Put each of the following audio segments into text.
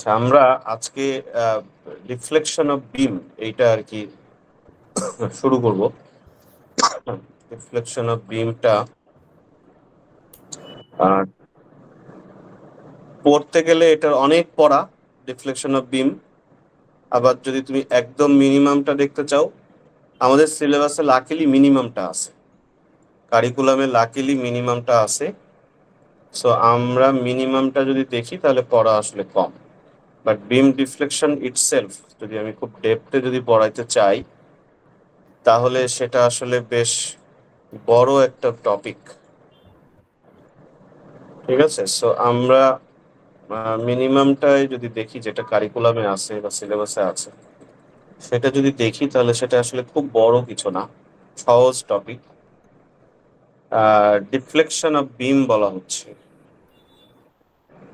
আচ্ছা, আমরা আজকে রিফ্লেকশন অফ বিম এইটা আর কি শুরু করব। রিফ্লেকশন অফ বিমটা পড়তে গেলে এটার অনেক পড়া। রিফ্লেকশন অফ বিম, আবার যদি তুমি একদম মিনিমামটা দেখতে চাও, আমাদের সিলেবাসে লাকিলি মিনিমামটা আছে, কারিকুলামে লাকিলি মিনিমামটা আছে। সো আমরা মিনিমামটা যদি দেখি তাহলে পড়া আসলে কম। বাট বিম ডিফ্লেকশন ইটসেলফ যদি আমি খুব ডেপথে যদি পড়াইতে চাই, তাহলে সেটা আসলে বেশ বড় একটা টপিক। ঠিক আছে, সো আমরা মিনিমামটাই যদি দেখি, যেটা কারিকুলামে আছে বা সিলেবাসে আছে, সেটা যদি দেখি তাহলে সেটা আসলে খুব বড় কিছু না, সহজ টপিক। ডিফ্লেকশন অফ বিম বলা হচ্ছে।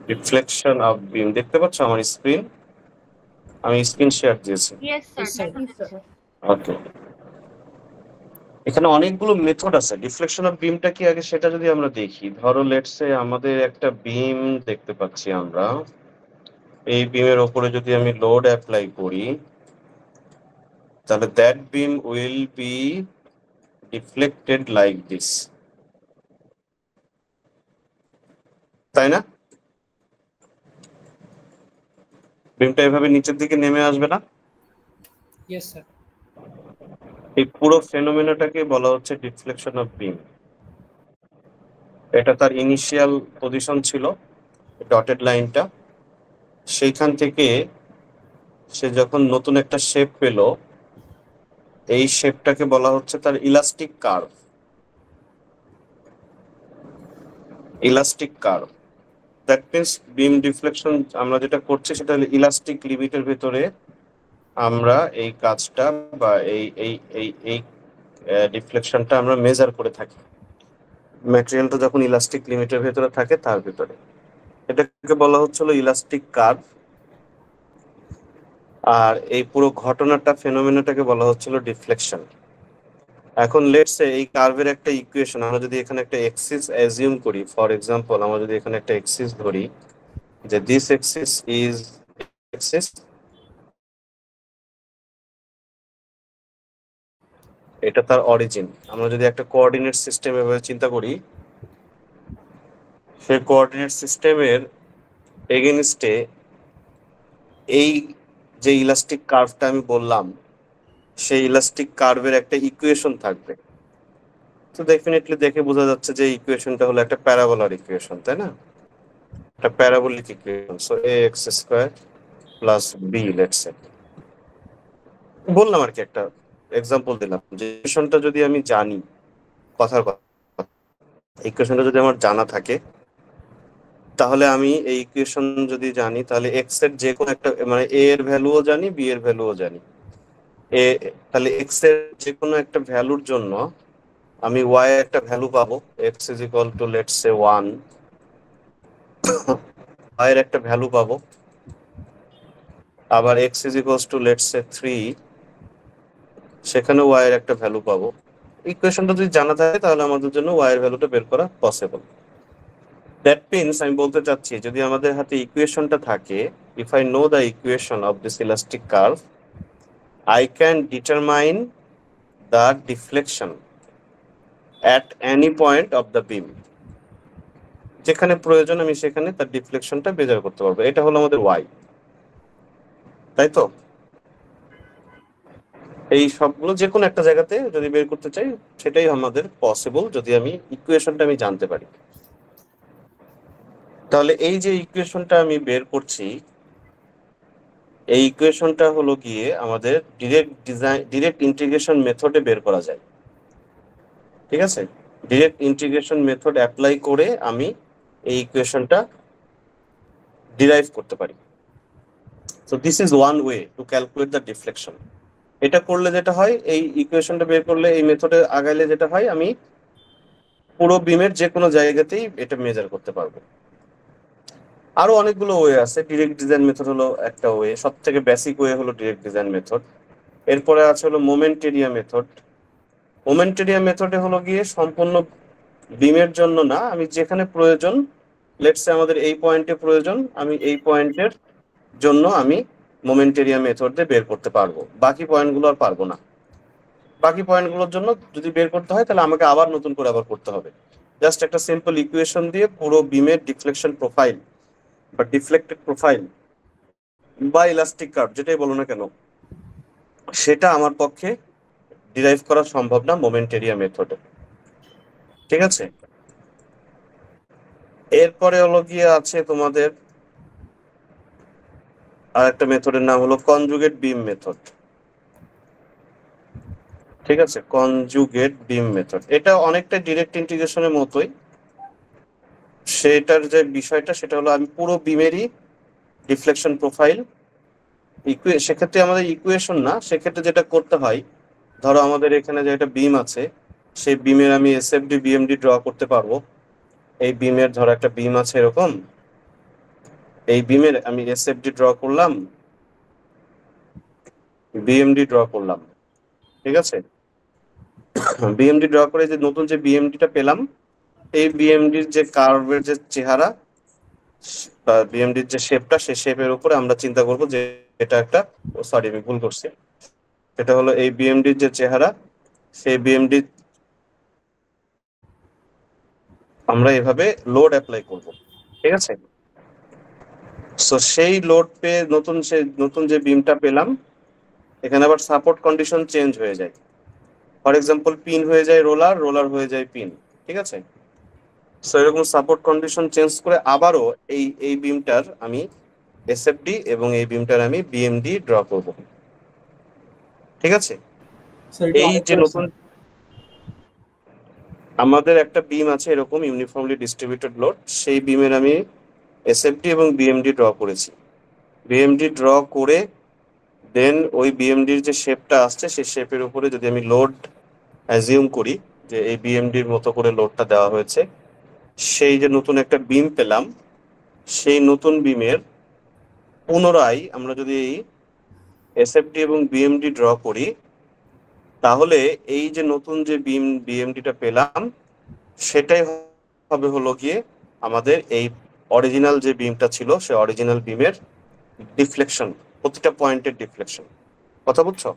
ডিফ্লেকশন অফ বিম দেখতে পাচ্ছ আমার স্ক্রিন? আমি স্ক্রিন শেয়ার দিয়েছি। Yes, sir. ওকে, এখানে অনেকগুলো মেথড আছে। ডিফ্লেকশন অফ বিমটা কি আগে সেটা যদি আমরা দেখি, ধরো লেটসে আমাদের একটা বিম দেখতে পাচ্ছি আমরা, এই বিমের ওপরে যদি আমি লোড অ্যাপ্লাই করি, তাহলে that beam will be deflected like this, তাই না? বিমটা এভাবে নিচের দিকে নেমে আসবে না? Yes, sir. এই পুরো ফেনোমেনাটাকে বলা হচ্ছে ডিফ্লেকশন অফ বিম। এটা তার ইনিশিয়াল পজিশন ছিল, ডটেড লাইনটা। সেইখান থেকে সে যখন নতুন একটা শেপ পেল, এই শেপটাকে বলা হচ্ছে তার elastic curve. Elastic curve, that means beam deflection আমরা যেটা করছি সেটা হলো ইলাস্টিক লিমিটের ভেতরে আমরা এই কাজটা বা এই এই এই এই ডিফ্লেকশনটা আমরা মেজার করে থাকি। ম্যাটেরিয়ালটা যখন ইলাস্টিক লিমিটের ভেতরে থাকে তার ভেতরে, এটাকে বলা হচ্ছিল ইলাস্টিক কার্ভ। আর এই পুরো ঘটনাটা, ফেনোমেনাটাকে বলা হচ্ছিল ডিফ্লেকশন। এখন লেটস সে এই কার্ভের একটা ইকুয়েশন, আমরা যদি এখানে একটা এক্সিস অ্যাজিউম করি, ফর এক্সাম্পল আমরা যদি এখানে একটা এক্সিস ধরি, যে দিস এক্সিস ইজ এক্সিস, এটা তার অরিজিন। আমরা যদি একটা কোঅর্ডিনেট সিস্টেম এভাবে চিন্তা করি, সেই কোঅর্ডিনেট সিস্টেমের এগেনস্টে এই যে ইলাস্টিক কার্ভটা আমি বললাম, সেই ইলাস্টিক কার্ভের একটা ইকুয়েশন থাকবে। তো ডেফিনেটলি দেখে বোঝা যাচ্ছে যে ইকুয়েশনটা হলো একটা প্যারাবোলার ইকুয়েশন, তাই না? একটা parabolic equation. So a x square plus b, let's say, বললাম আর কি, একটা এক্সাম্পল দিলাম যে ইকুয়েশনটা যদি আমি জানি, কথার কথা, ইকুয়েশনটা যদি আমার জানা থাকে, তাহলে আমি এই ইকুয়েশন যদি জানি, তাহলে এক্স এর যে কোনো একটা, মানে এ এর ভ্যালুও জানি, বি এর ভ্যালুও জানি, এ, তাহলে এক্স এর যে কোনো একটা ভ্যালুর জন্য আমি ওয়াই এর একটা ভ্যালু পাবো, x is equal to let's say 1, y এর একটা ভ্যালু পাবো, আবার x is equal to let's say 3, সেখানে ওয়াই এর একটা ভ্যালু পাবো। ইকুয়েশনটা যদি জানা থাকে তাহলে আমাদের জন্য ওয়াই এর ভ্যালুটা বের করা পসিবল। দ্যাট মিনস আমি বলতে চাচ্ছি, যদি আমাদের হাতে ইকুয়েশনটা থাকে, if I know the equation of this elastic curve, I can determine the deflection at any point of the beam. যেখানে প্রয়োজন আমি সেখানে তার ডিফ্লেকশনটা বের করতে পারবো। এটা হলো আমাদের ওয়াই, তাই তো? এই সবগুলো যে কোনো একটা জায়গাতে যদি বের করতে চাই, সেটাই আমাদের পসিবল যদি আমি ইকুয়েশনটা আমি জানতে পারি। তাহলে এই যে ইকুয়েশনটা আমি বের করছি, এই ইকুয়েশনটা হলো গিয়ে আমাদের ডিরেক্ট ইন্টিগ্রেশন মেথডে বের করা যায়। ঠিক আছে, ডিরেক্ট ইন্টিগ্রেশন মেথড অ্যাপ্লাই করে আমি এই ইকুয়েশনটা ডিরাইভ করতে পারি। So this is one way to calculate the deflection. এটা করলে যেটা হয়, এই ইকুয়েশনটা বের করলে, এই মেথডে আগাইলে যেটা হয়, আমি পুরো বিমের যে কোনো জায়গাতেই এটা মেজার করতে পারবো। আরো অনেকগুলো ওয়ে আছে। ডিরেক্ট ডিজাইন মেথড হলো একটা ওয়ে, সব থেকে বেসিক ওয়ে হলো ডিরেক্ট ডিজাইন মেথড। এরপরে আছে হলো moment area method. Moment area মেথডে হলো গিয়ে সম্পূর্ণ বিমের জন্য না, আমি যেখানে প্রয়োজন, লেটসে আমাদের এই পয়েন্টে প্রয়োজন, আমি এই পয়েন্টের জন্য আমি মোমেন্টেরিয়া মেথড দিয়ে বের করতে পারবো, বাকি পয়েন্টগুলো আর পারবো না। বাকি পয়েন্টগুলোর জন্য যদি বের করতে হয় তাহলে আমাকে আবার নতুন করে আবার করতে হবে। জাস্ট একটা সিম্পল ইকুয়েশন দিয়ে পুরো বিমের ডিফ্লেকশন প্রোফাইল বা ডিফ্লেক্টেড প্রোফাইল বা ইলাস্টিক কার্ভ যেটাই বলো না কেন, সেটা আমার পক্ষে ডিরাইভ করা সম্ভব না মোমেন্টেরিয়া মেথডে। ঠিক আছে, এরপরে হলো গিয়ে আছে তোমাদের আর একটা মেথডের নাম হলো কনজুগেট বিম মেথড। ঠিক আছে, কনজুগেট বিম মেথড এটা অনেকটা ডিরেক্ট ইন্টিগ্রেশনের মতোই। সেটার যে বিষয়টা সেটা হলো আমি পুরো বিমেরই ডিফ্লেকশন প্রোফাইল, সেক্ষেত্রে আমাদের ইকুয়েশন না, সেক্ষেত্রে যেটা করতে হয়, ধরো আমাদের এখানে যে একটা বিম আছে, সেই বিমের আমি এসএফডি বিএমডি ড্র করতে পারবো। এই বিমের ধরো একটা বিম আছে এরকম, এই বিমের আমি এসএফডি ড্র করলাম, বিএমডি ড্র করলাম। ঠিক আছে, বিএমডি ড্র করে যে নতুন যে বিএমডিটা পেলাম, এই বিএমডির যে কার্ভের যে চেহারা বা বিএমডির যে শেপটা, সেই শেপের উপরে আমরা চিন্তা করব যে এটা একটা, সরি আমি ভুল করছি, এটা হলো এই বিএমডির যে চেহারা, সেই বিএমডি আমরা এভাবে লোড অ্যাপ্লাই করব। ঠিক আছে, সো সেই লোড পেয়ে নতুন যে বিমটা পেলাম, এখানে আবার সাপোর্ট কন্ডিশন চেঞ্জ হয়ে যায়। ফর এক্সাম্পল পিন হয়ে যায় রোলার, রোলার হয়ে যায় পিন। ঠিক আছে, সো এরকম সাপোর্ট কন্ডিশন চেঞ্জ করে আবারও এই বিমটার আমি এসএফডি এবং এই বিমটার আমি বিএমডি ড্র করব। ঠিক আছে, স্যার একটু এই যে আরেকবার নতুন আমাদের একটা বিম আছে এরকম ইউনিফর্মলি ডিস্ট্রিবিউটেড লোড, সেই বিমের আমি এসএফডি এবং বিএমডি ড্র করেছি। বিএমডি ড্র করে দেন ওই বিএমডির যে শেপটা আসছে সেই শেপের উপরে যদি আমি লোড অ্যাজিউম করি যে এই বিএমডির মতো করে লোডটা দেওয়া হয়েছে, সেই যে নতুন একটা বিম পেলাম, সেই নতুন বিমের পুনরায় আমরা যদি এসএফডি এবং বিএমডি ড্র করি, তাহলে এই যে নতুন যে বিএমডিটা পেলাম, সেটাই হবে হলো গিয়ে আমাদের এই অরিজিনাল যে বিমটা ছিল, সেই অরিজিনাল বিমের ডিফ্লেকশন, প্রতিটা পয়েন্টের ডিফ্লেকশন। কথা বুঝছো?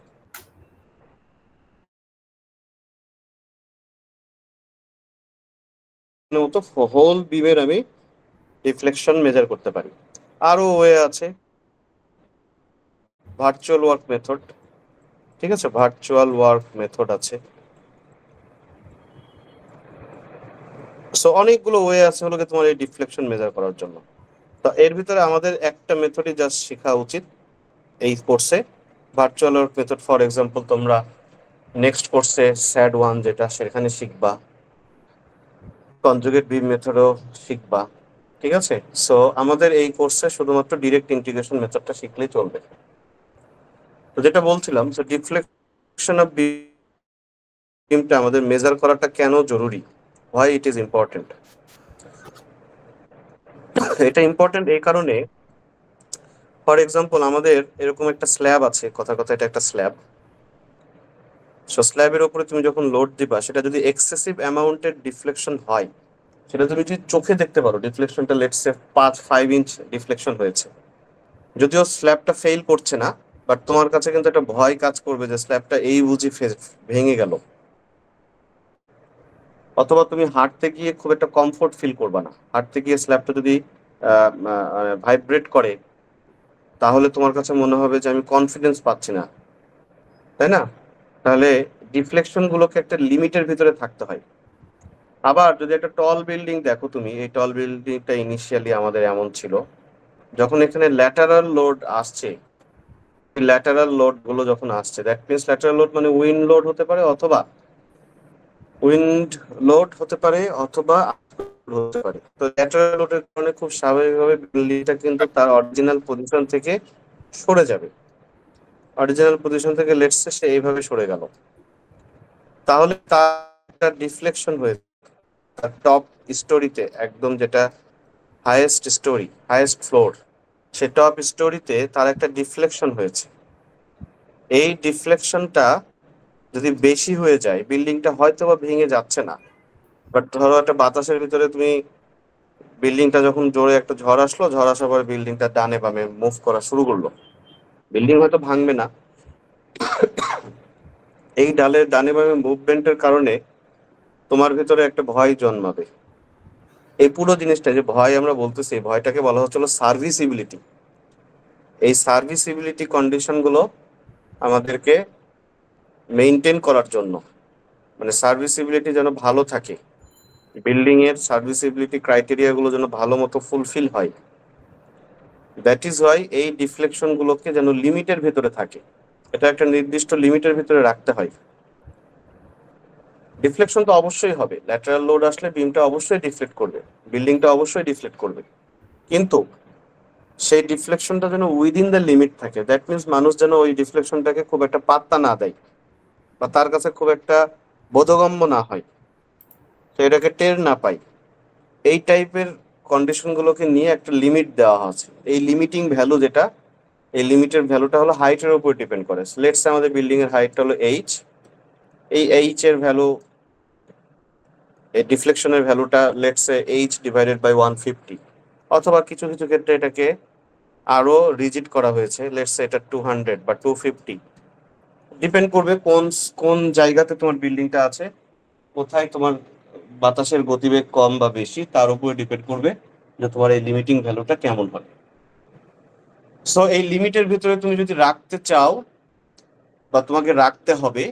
মতো হোল বিমের আমি ডিফ্লেকশন মেজার করতে পারি। আরো ওয়ে আছে, ভার্চুয়াল ওয়ার্ক মেথড। ঠিক আছে, ভার্চুয়াল ওয়ার্ক মেথড আছে। সো অনেকগুলো ওয়ে আছে হলো তোমার এই ডিফ্লেকশন মেজার করার জন্য। তো এর ভিতরে আমাদের একটা মেথডই জাস্ট শেখা উচিত এই কোর্সে, virtual work method. For example তোমরা নেক্সট কোর্সে স্যাড ওয়ান যেটা, সেখানে শিখবা, কনজুগেট বিম মেথডও শিখবা। ঠিক আছে, সো আমাদের এই কোর্সে শুধুমাত্র ডিরেক্ট ইন্টিগ্রেশন মেথডটা শিখলেই চলবে। তো যেটা বলছিলাম, যে ডিফ্লেকশন অফ বিমটা আমাদের মেজার করাটা কেন জরুরি, হোয়াই ইট ইজ ইম্পর্টেন্ট। এটা ইম্পর্টেন্ট এই কারণে, ফর এক্সাম্পল আমাদের এরকম একটা স্ল্যাব আছে, কথা কথা এটা একটা স্ল্যাব। সো স্ল্যাবের উপরে তুমি যখন লোড দিবা, সেটা যদি এক্সেসিভ অ্যামাউন্টের ডিফ্লেকশন হয়, সেটা তুমি যদি চোখে দেখতে পারো, ডিফ্লেকশনটা লেটস সে 5 ইঞ্চ ডিফ্লেকশন হয়েছে, যদিও স্ল্যাবটা ফেল করছে না, বাট তোমার কাছে কিন্তু একটা ভয় কাজ করবে যে স্ল্যাবটা এই বুঝি ভেঙে গেল। অথবা তুমি হাঁটতে গিয়ে খুব একটা কমফোর্ট ফিল করবে না, হাঁটতে গিয়ে স্ল্যাবটা যদি ভাইব্রেট করে, তাহলে তোমার কাছে মনে হবে যে আমি কনফিডেন্স পাচ্ছি না, তাই না? তাহলে ডিফ্লেকশন গুলোকে একটা লিমিটের ভিতরে থাকতে হয়। আবার যদি একটা টল বিল্ডিং দেখো তুমি, এই টল বিল্ডিংটা ইনিশিয়ালি আমাদের এমন ছিল, যখন এখানে ল্যাটারাল লোড আসছে, ল্যাটারাল লোড গুলো যখন আসছে, দ্যাট মিনস ল্যাটারাল লোড মানে উইন্ড লোড হতে পারে, অথবা উইন্ড লোড হতে পারে, অথবা হতে পারে। তো ল্যাটারাল লোডের কারণে খুব স্বাভাবিকভাবে বিল্ডিংটা কিন্তু তার অরিজিনাল পজিশন থেকে সরে যাবে। অরিজিনাল পজিশন থেকে লেটস সে এইভাবে সরে গেল, তাহলে তার ডিফ্লেকশন হয়ে তার টপ স্টোরিতে, একদম যেটা হাইয়েস্ট স্টোরি, হাইয়েস্ট ফ্লোর, সে টপ স্টোরিতে তার একটা ডিফ্লেকশন হয়েছে। এই ডিফ্লেকশনটা যদি বেশি হয়ে যায়, বিল্ডিংটা হয়তো বা ভেঙে যাচ্ছে না, বাট ধরো একটা বাতাসের ভিতরে তুমি বিল্ডিংটা যখন জোরে একটা ঝড় আসলো, ঝড় আসার পরে বিল্ডিংটা ডানে বামে মুভ করা শুরু করলো। বিল্ডিং হয়তো ভাঙবে না, এই ডানে বামে মুভমেন্টের কারণে তোমার ভেতরে একটা ভয় জন্মাবে। এই পুরো জিনিসটা যে ভয় আমরা বলতেছি, এই ভয়টাকে বলা হচ্ছিল সার্ভিসিবিলিটি। এই সার্ভিসিবিলিটি কন্ডিশন গুলো আমাদেরকে মেনটেন করার জন্য, মানে সার্ভিসিবিলিটি যেন ভালো থাকে, বিল্ডিং এর সার্ভিসিবিলিটি ক্রাইটেরিয়া গুলো যেন ভালো মতো ফুলফিল হয়, দ্যাট ইজ ওয়াই এই ডিফ্লেকশন গুলোকে যেন লিমিটের ভেতরে থাকে, এটা একটা নির্দিষ্ট লিমিটের ভিতরে রাখতে হয়। ডিফ্লেকশন তো অবশ্যই হবে, ল্যাটারাল লোড আসলে বিমটা অবশ্যই ডিফ্লেক্ট করবে, বিল্ডিংটা অবশ্যই ডিফ্লেক্ট করবে, কিন্তু সেই ডিফ্লেকশনটা যেন উইদিন দ্য লিমিট থাকে। দ্যাট মিনস মানুষ যেন ওই ডিফ্লেকশনটাকে খুব একটা পাত্তা না দেয় বা তার কাছে খুব একটা বোধগম্য না হয়, তো এটাকে টের না পাই। এই টাইপের কন্ডিশনগুলোকে নিয়ে একটা লিমিট দেওয়া আছে। এই লিমিটিং ভ্যালু যেটা, এই লিমিটের ভ্যালুটা হলো হাইটের উপর ডিপেন্ড করে। লেটস সে আমাদের বিল্ডিং এর হাইটটা হলো এইচ, এই এইচ এর ভ্যালু, এই ডিফ্লেকশনের ভ্যালুটা let's say h divided by 150, অথবা কিছু কিছু ক্ষেত্রে এটাকে আরো রিজিড করা হয়েছে, লেটস সে এটা 200 বা 250, ডিপেন্ড করবে কোন কোন জায়গাতে তোমার বিল্ডিংটা আছে, কোথায় তোমার বাতাসের গতিবেগ কম বা বেশি, তার উপরে ডিপেন্ড করবে যে তোমার এই লিমিটিং ভ্যালুটা কেমন হবে। সো এই লিমিটের ভিতরে তুমি যদি রাখতে চাও বা তোমাকে রাখতে হবে,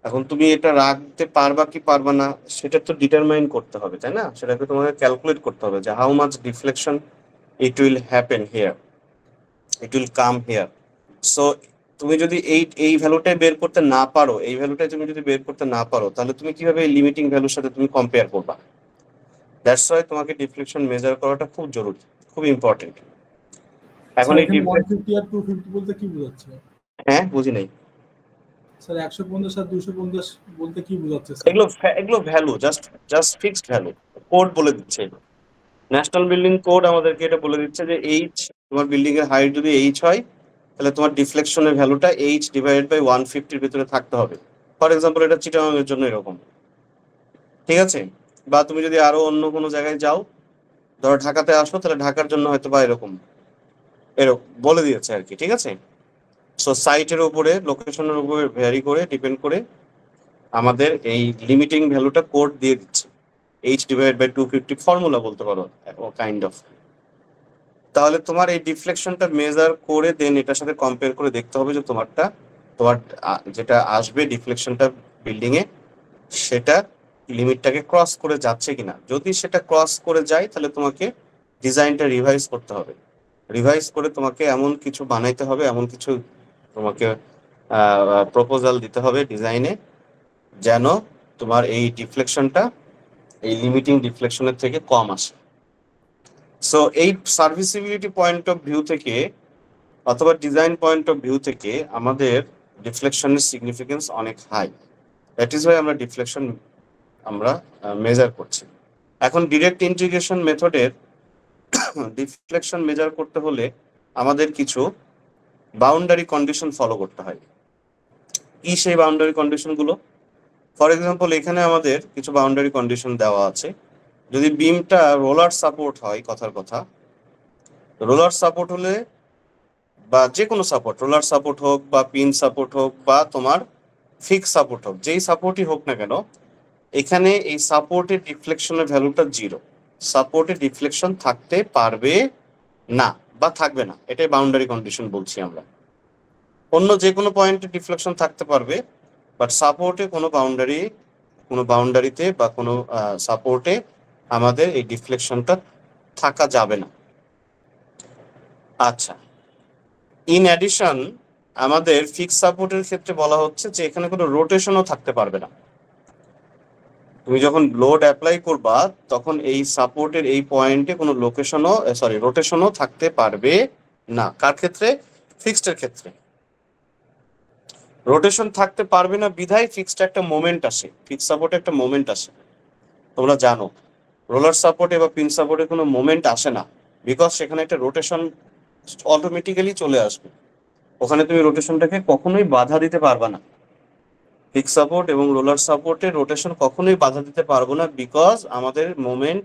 এখন তুমি এটা রাখতে পারবা কি পারবা না সেটা তো ডিটারমাইন করতে হবে, তাই না? সেটাকে তোমাকে ক্যালকুলেট করতে হবে যে how much deflection it will happen here, it will come here. So তুমি যদি এই ভ্যালুটাই বের করতে না পারো, এই ভ্যালুটাই তুমি যদি বের করতে না পারো, তাহলে তুমি কিভাবে এই লিমিটিং ভ্যালুর সাথে তুমি কম্পেয়ার করবা? দ্যাটস ওয়াই তোমাকে ডিফ্লেকশন মেজার করাটা খুব জরুরি, খুব ইম্পর্টেন্ট। এখন স্যার এই এখানে 150 আর 250 বলতে কি বোঝাচ্ছে? হ্যাঁ, বুঝি নাই স্যার 150 আর 250 বলতে কি বোঝাচ্ছে স্যার? এগুলো value, just just fixed value, code বলে দিচ্ছে। ন্যাশনাল বিল্ডিং কোড আমাদেরকে এটা বলে দিচ্ছে যে এইচ, তোমার বিল্ডিং এর হাইট যদি এইচ হয়, তাহলে তোমার ডিফ্লেকশনের ভ্যালুটা এইচ ডিভাইডেড বাই 150 ভিতরে থাকতে হবে। ফর এক্সাম্পল এটা চিটাগাং এর জন্য এরকম, ঠিক আছে? বা তুমি যদি আরো অন্য কোনো জায়গায় যাও, ধরো ঢাকাতে আসো, তাহলে ঢাকার জন্য হয়তো বা এরকম এরকম বলে দিয়েছে আর কি, ঠিক আছে? সো সাইটের উপরে, লোকেশনের উপরে ভ্যারি করে, ডিপেন্ড করে আমাদের এই লিমিটিং ভ্যালুটা কোড দিয়ে দিচ্ছে, এইচ ডিভাইড বাই 250 ফর্মুলা বলতে পারো কাইন্ড অফ। তাহলে তোমার এই ডিফ্লেকশনটা মেজার করে দেন এটার সাথে কম্পেয়ার করে দেখতে হবে যে তোমার যেটা আসবে ডিফ্লেকশনটা বিল্ডিং এ, সেটা লিমিটটাকে ক্রস করে যাচ্ছে কিনা। যদি সেটা ক্রস করে যায়, তাহলে তোমাকে ডিজাইনটা রিভাইজ করতে হবে, রিভাইজ করে তোমাকে এমন কিছু বানাইতে হবে, এমন কিছু তোমাকে প্রপোজাল দিতে হবে ডিজাইনে, যেন তোমার এই ডিফ্লেকশনটা এই লিমিটিং ডিফ্লেকশনের থেকে কম আসে। সো এই সার্ভিসিবিলিটি পয়েন্ট অফ ভিউ থেকে অথবা ডিজাইন পয়েন্ট অফ ভিউ থেকে আমাদের ডিফ্লেকশনের সিগনিফিকেন্স অনেক হাই। দ্যাট ইজ ওয়াই আমরা ডিফ্লেকশন আমরা মেজার করছি। এখন ডিরেক্ট ইন্টিগ্রেশন মেথডের ডিফ্লেকশন মেজার করতে হলে আমাদের কিছু বাউন্ডারি কন্ডিশন ফলো করতে হয়। কি সেই বাউন্ডারি কন্ডিশন গুলো? ফর এক্সাম্পল এখানে আমাদের কিছু বাউন্ডারি কন্ডিশন দেওয়া আছে। যদি বিমটা রোলার সাপোর্ট হয়, কথার কথা, রোলার সাপোর্ট হলে বা যে কোনো সাপোর্ট, রোলার সাপোর্ট হোক বা পিন সাপোর্ট হোক বা তোমার ফিক্স সাপোর্ট হোক, যেই সাপোর্টই হোক না কেন, এখানে এই সাপোর্টের ডিফ্লেকশনের ভ্যালুটা 0, সাপোর্টে ডিফ্লেকশন থাকতে পারবে না বা থাকবে না, এটাই বাউন্ডারি কন্ডিশন বলছি আমরা। অন্য যে কোনো পয়েন্টে ডিফ্লেকশন থাকতে পারবে, বাট সাপোর্টে কোনো বাউন্ডারিতে বা কোনো সাপোর্টে আমাদের এই ডিফ্লেকশনটা থাকা যাবে না। আচ্ছা, ইন অ্যাডিশন আমাদের ফিক্স সাপোর্টের ক্ষেত্রে বলা হচ্ছে যে এখানে কোনো রোটেশনও থাকতে পারবে না। তুমি যখন লোড অ্যাপ্লাই করবা, তখন এই সাপোর্টের এই পয়েন্টে কোনো রোটেশনও থাকতে পারবে না। কার ক্ষেত্রে? ফিক্সডের ক্ষেত্রে রোটেশন থাকতে পারবে না বিধায় ফিক্সড একটা মোমেন্ট আসে, ফিক্স সাপোর্টে একটা মোমেন্ট আসে। তোমরা জানো রোলার সাপোর্টে বা পিন সাপোর্টে কোনো মোমেন্ট আসে না, বিকজ সেখানে একটা রোটেশন অটোমেটিক্যালি চলে আসবে, ওখানে তুমি রোটেশনটাকে কখনোই বাধা দিতে পারবে না। ফিক্স সাপোর্ট এবং রোলার সাপোর্টে রোটেশন কখনোই বাধা দিতে পারবো না, বিকজ আমাদের মোমেন্ট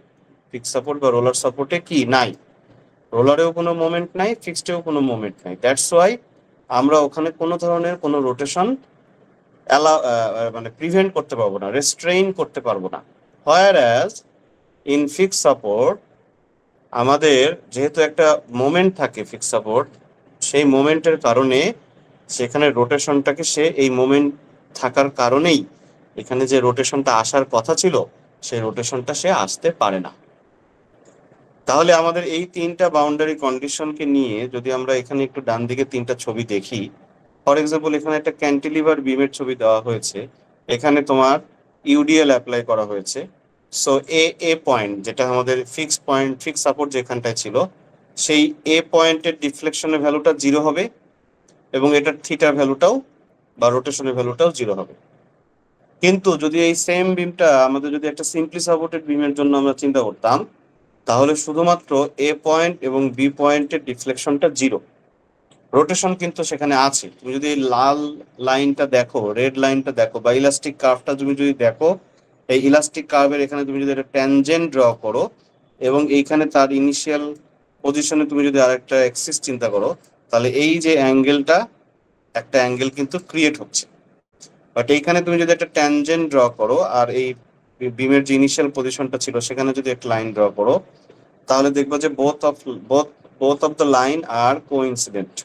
ফিক্স সাপোর্ট বা রোলার সাপোর্টে কি নাই, রোলারেও কোনো মোমেন্ট নাই, ফিক্সডেও কোনো মোমেন্ট নাই। দ্যাটস ওয়াই আমরা ওখানে কোনো ধরনের কোনো রোটেশন মানে প্রিভেন্ট করতে পারবো না, রেস্ট্রেইন করতে পারবো না। হোয়ার অ্যাজ ইন ফিক্স সাপোর্ট আমাদের যেহেতু একটা মোমেন্ট থাকে ফিক্স সাপোর্ট, সেই মোমেন্টের কারণে সেখানে রোটেশনটাকে সে এই মোমেন্ট থাকার কারণেই এখানে যে রোটেশনটা আসার কথা ছিল সেই রোটেশনটা সে আসতে পারে না। তাহলে আমাদের এই তিনটা বাউন্ডারি কন্ডিশনকে নিয়ে যদি আমরা এখানে একটু ডান দিকে তিনটা ছবি দেখি, ফর এক্সাম্পল এখানে একটা ক্যান্টিলিভার বিমের ছবি দেওয়া হয়েছে, এখানে তোমার ইউডিএল অ্যাপ্লাই করা হয়েছে। সো এ পয়েন্ট যেটা আমাদের ফিক্স পয়েন্ট, ফিক্স সাপোর্ট যেখানটায় ছিল, সেই এ পয়েন্টের ডিফ্লেকশনের ভ্যালুটা 0 হবে এবং এটার থিটার ভ্যালুটাও বা রোটেশনের ভ্যালুটাও 0 হবে। কিন্তু যদি এই সেম বিমটা আমাদের যদি একটা সিম্পলি সাপোর্টেড বিমের জন্য আমরা চিন্তা করতাম, তাহলে শুধুমাত্র এ পয়েন্ট এবং বি পয়েন্টের ডিফ্লেকশনটা 0, রোটেশন কিন্তু সেখানে আছে। তুমি যদি লাল লাইনটা দেখো, রেড লাইনটা দেখো, বা ইলাস্টিক কার্ভটা তুমি যদি দেখো, এই ইলাস্টিক কার্ভের এখানে তুমি যদি একটা ট্যানজেন্ট ড্র করো এবং এইখানে তার ইনিশিয়াল পজিশনে তুমি যদি আরেকটা অ্যাক্সিস চিন্তা করো, তাহলে এই যে অ্যাঙ্গেলটা, একটা অ্যাঙ্গেল কিন্তু ক্রিয়েট হচ্ছে। বাট এইখানে তুমি যদি একটা ট্যানজেন্ট ড্র করো আর এই বিমের যে ইনিশিয়াল পজিশনটা ছিল সেখানে যদি একটা লাইন ড্র করো, তাহলে দেখবো যে both of the line are coincident,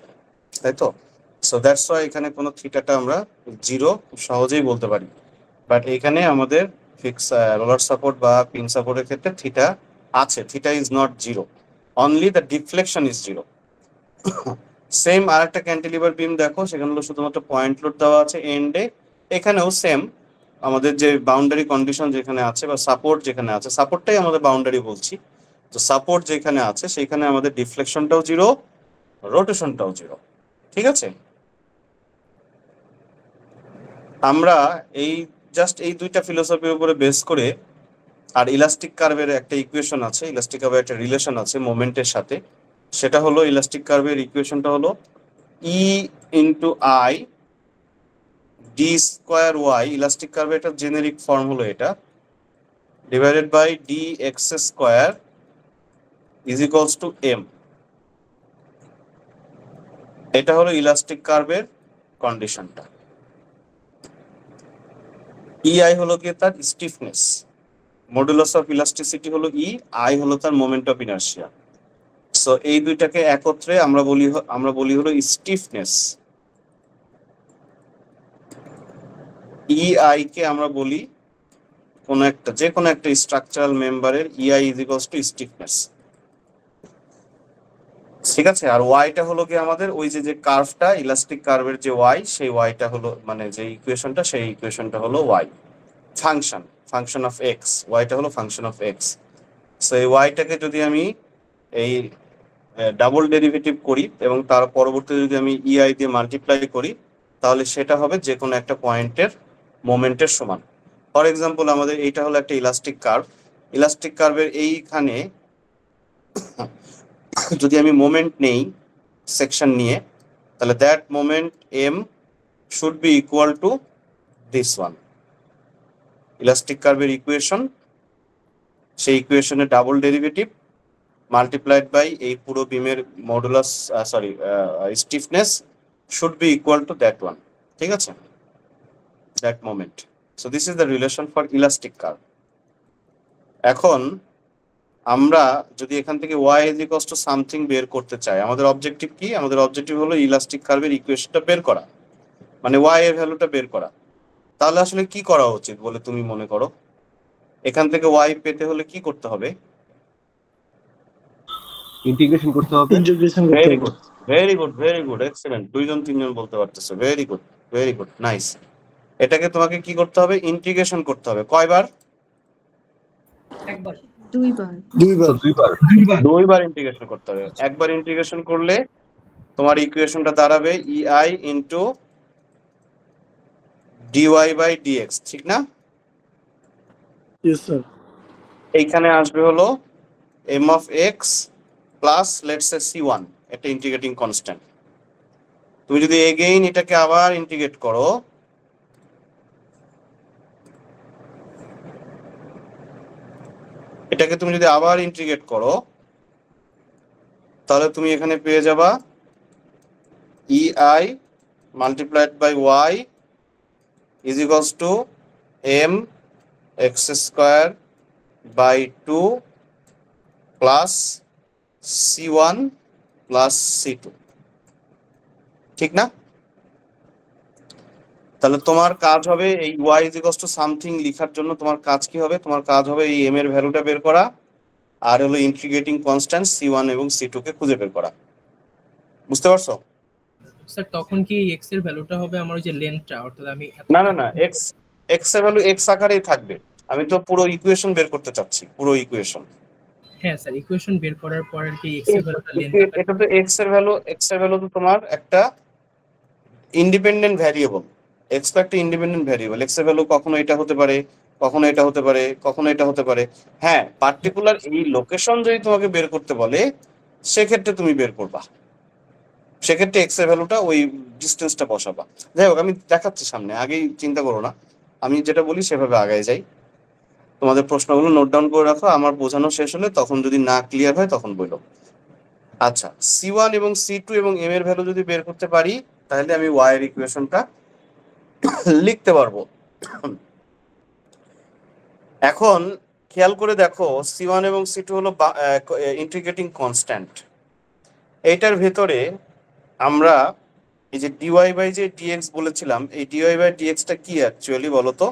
তাই তো? সো দ্যাটস ওয়াই এখানে কোনো থিটাটা আমরা 0 খুব সহজেই বলতে পারি। বাট এখানে আমাদের ফিক্স রোলার সাপোর্ট বা পিন সাপোর্টের ক্ষেত্রে থিটা আছে, theta is not 0, only the deflection is 0। Same আর একটা ক্যান্টিলিভার বিম দেখো, সেখানে হলো শুধুমাত্র পয়েন্ট লোড দেওয়া আছে এন্ডে, এখানেও সেম আমাদের যে বাউন্ডারি কন্ডিশন যেখানে আছে বা সাপোর্ট যেখানে আছে, সাপোর্টটাই আমাদের বাউন্ডারি বলছি, তো সাপোর্ট যেখানে আছে সেখানে আমাদের ডিফ্লেকশনটাও 0, রোটেশনটাও 0। ঠিক আছে, আমরা এই জাস্ট এই দুইটা ফিলোসফির উপরে বেস করে, আর ইলাস্টিক কার্ভের একটা ইকুয়েশন আছে, ইলাস্টিক কার্ভের একটা রিলেশন আছে মোমেন্টের সাথে, সেটা হলো ইলাস্টিক কার্ভের ইকুয়েশনটা হলো E into I D square Y, elastic কার্ভের একটা জেনেরিক ফর্ম হলো এটা, divided by D X square is equals to M. এটা হলো ইলাস্টিক কার্ভের কন্ডিশনটা। ইআই হলো কি তার স্টিফনেস, মডুলাস অফ ইলাস্টিসিটি হলো ই, আই হলো তার মোমেন্ট অফ ইনার্শিয়া। সো এই দুইটাকে একত্রে আমরা বলি হলো স্টিফনেস। ইআই কে আমরা বলি কোন একটা, যে কোনো একটা স্ট্রাকচারাল মেম্বারের ইআই ইজ ইকুয়ালস টু স্টিফনেস। ঠিক আছে, আর ওয়াইটা হলো কি আমাদের ওই যে কার্ভটা, ইলাস্টিক কার্ভের যে ওয়াই, সেই ওয়াইটা হলো মানে যে ইকুয়েশনটা, সেই ইকুয়েশনটা হলো ওয়াই ফাংশন অফ এক্স, ওয়াইটা হলো ফাংশন অফ এক্স। সো এই ওয়াইটাকে যদি আমি এই ডাবল ডেরিভেটিভ করি এবং তার পরবর্তীতে যদি আমি ইআই দিয়ে মাল্টিপ্লাই করি, তাহলে সেটা হবে যে কোনো একটা পয়েন্টের মোমেন্টের সমান। ফর এক্সাম্পল আমাদের এইটা হলো একটা ইলাস্টিক কার্ভ, ইলাস্টিক কার্ভের এইখানে যদি আমি মোমেন্ট নেই সেকশন নিয়ে, তাহলে that moment M should be equal to this one, elastic কার্ভের ইকুয়েশন, সেই ইকুয়েশনের ডাবল ডেরিভেটিভ মাল্টিপ্লাইড বাই এই পুরো বিমের modulus stiffness should be equal to that one. ঠিক আছে, that moment. So this is the relation for elastic curve. এখন আমরা যদি এখান থেকে y is equals to something বের করতে চাই, আমাদের অবজেক্টিভ কি? আমাদের অবজেক্টিভ হলো ইলাস্টিক কার্ভের ইকুয়েশনটা বের করা, মানে y এর ভ্যালুটা বের করা। তাহলে আসলে কি করা উচিত বলে তুমি মনে করো? এখান থেকে y পেতে হলে কি করতে হবে? ইন্টিগ্রেশন করতে হবে। Very good, very good, very good, excellent, দুইজন তিনজন বলতে পারতেছে, very good, very good, nice. এটাকে তোমাকে কি করতে হবে? ইন্টিগ্রেশন করতে হবে। কয়বার? একবার। দুইবার ইন্টিগ্রেশন করতে হবে। একবার ইন্টিগ্রেশন করলে তোমার ইকুয়েশনটা দাঁড়াবে EI into dy by dx, ঠিক না? Yes sir. এইখানে আসবে হলো M of x plus let's say c1, একটা ইন্টিগ্রেটিং কনস্ট্যান্ট। তুমি যদি এগেইন এটাকে আবার ইন্টিগ্রেট করো, এটাকে তুমি যদি আবার ইন্টিগ্রেট করো তাহলে তুমি এখানে পেয়ে যাবা EI multiplied by Y is equals to M x square by 2 plus C1 plus C2, ঠিক না? তাহলে তোমার কাজ হবে এই y is equals to something লেখার জন্য তোমার কাজ কি হবে? তোমার কাজ হবে এই m এর ভ্যালুটা বের করা আর হলো ইন্টিগ্রেটিং কনস্ট্যান্ট C1 এবং C2 কে খুঁজে বের করা। বুঝতে পারছো? স্যার তখন কি x এর ভ্যালুটা হবে আমার ওই যে লেন্থটা, অর্থাৎ আমি না না না, x এর ভ্যালু x আকারেই থাকবে। আমি তো পুরো ইকুয়েশন বের করতে চাচ্ছি, পুরো ইকুয়েশন। হ্যাঁ স্যার, ইকুয়েশন বের করার পর আর কি x এর ভ্যালুটা লেন্থ এটা তো x এর ভ্যালু তো তোমার একটা ইন্ডিপেন্ডেন্ট ভ্যারিয়েবল। x তো একটা ইন্ডিপেন্ডেন্ট ভ্যারিয়েবল। x এর ভ্যালু কখনো এটা হতে পারে, কখনো এটা হতে পারে, কখনো এটা হতে পারে। হ্যাঁ, পার্টিকুলার এই লোকেশন যদি তোমাকে বের করতে বলে সেক্ষেত্রে তুমি বের করবা, সেক্ষেত্রে x এর ভ্যালুটা ওই ডিস্টেন্সটা বসাবা। যাই হোক, আমি দেখাচ্ছি সামনে, আগেই চিন্তা করো না, আমি যেটা বলি সেভাবে আগায় যাই। তোমাদের প্রশ্নগুলো নোট ডাউন করে রাখো, আমার বোঝানো শেষ হলে তখন যদি না ক্লিয়ার হয় তখন বলো। আচ্ছা, C1 এবং C2 এবং m এর ভ্যালু যদি বের করতে পারি তাহলে আমি y এর ইকুয়েশনটা লিখতে পারবো। এখন খেয়াল করে দেখো, C1 এবং C2 হলো ইন্টিগ্রেটিং কনস্ট্যান্ট। এইটার ভেতরে আমরা এই যে dy বাই যে dx বলেছিলাম, এই dy বাই dx টা কি অ্যাকচুয়ালি বলো তো?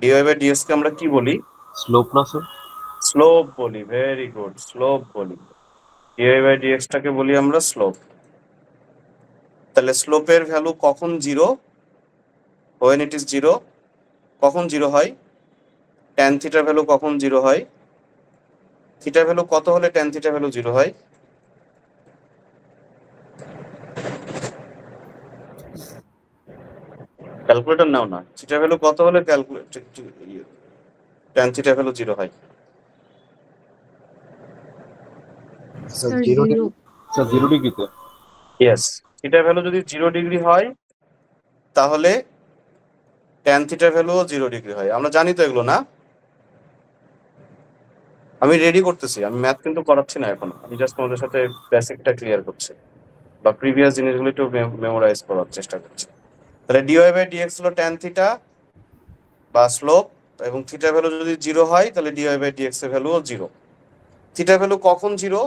dy বাই dx কে আমরা কি বলি? স্লোপ না স্যার? স্লোপ বলি। ভেরি গুড, স্লোপ বলি। dy বাই dx টাকে বলি আমরা স্লোপ। তাহলে স্লোপের ভ্যালু কখন zero? when it is zero. কখন জিরো হয়? tan থিটার ভ্যালু কখন জিরো হয়? থিটার ভ্যালু কত হলে tan থিটার ভ্যালু জিরো হয়? ক্যালকুলেটর নাও না, থিটার ভ্যালু কত হলে tan থিটার ভ্যালু জিরো হয়? স্যার 0 ডিগ্রিতে। ইয়েস, থিটার ভ্যালু যদি 0 ডিগ্রি হয় তাহলে tan থিটার ভ্যালুও 0 ডিগ্রি হয়। আমরা জানি তো এগুলো, না? আমি রেডি করতেছি, আমি ম্যাথ কিন্তু করাচ্ছি না এখন, আমি জাস্ট তোমাদের সাথে বেসিকটা ক্লিয়ার করছি বা প্রিভিয়াস জিনিসগুলো একটু মেমোরাইজ করার চেষ্টা করছি। তাহলে dy বাই dx হলো tan থিটা বা স্লোপ, এবং থিটার ভ্যালু যদি 0 হয় তাহলে dy বাই dx এর ভ্যালুও 0। থিটার ভ্যালু কখন 0?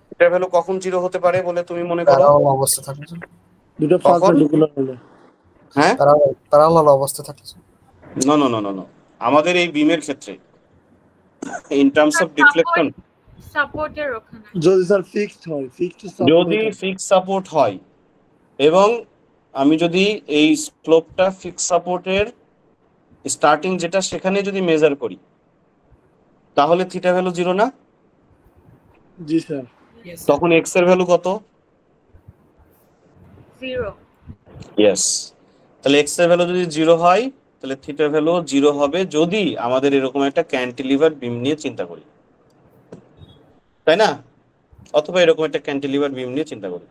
থিটার ভ্যালু কখন 0 হতে পারে বলে তুমি মনে করো? প্যারালাল অবস্থা থাকলে, দুটো কখন? পারপেন্ডিকুলার হলে। হ্যাঁ, প্যারালাল অবস্থা থাকলে। No no no no no, আমাদের এই বিমের ক্ষেত্রে ইন টার্মস অফ ডিফ্লেকশন সাপোর্টের ওখানে যদি স্যার ফিক্সড হয়, যদি ফিক্স সাপোর্ট হয় এবং আমি যদি এই স্লোপটা ফিক্স সাপোর্টের স্টার্টিং যেটা সেখানে যদি মেজার করি তাহলে থিটা ভ্যালু 0 না? জি স্যার। Yes, sir. তখন x এর ভ্যালু কত? 0 ইয়েস। তাহলে x এর ভ্যালু যদি 0 হয় তাহলে থিটার ভ্যালু 0 হবে, যদি আমাদের এরকম একটা ক্যান্টিলিভার বিম নিয়ে চিন্তা করি, তাই না? অথবা এরকম একটা ক্যান্টিলিভার বিম নিয়ে চিন্তা করি।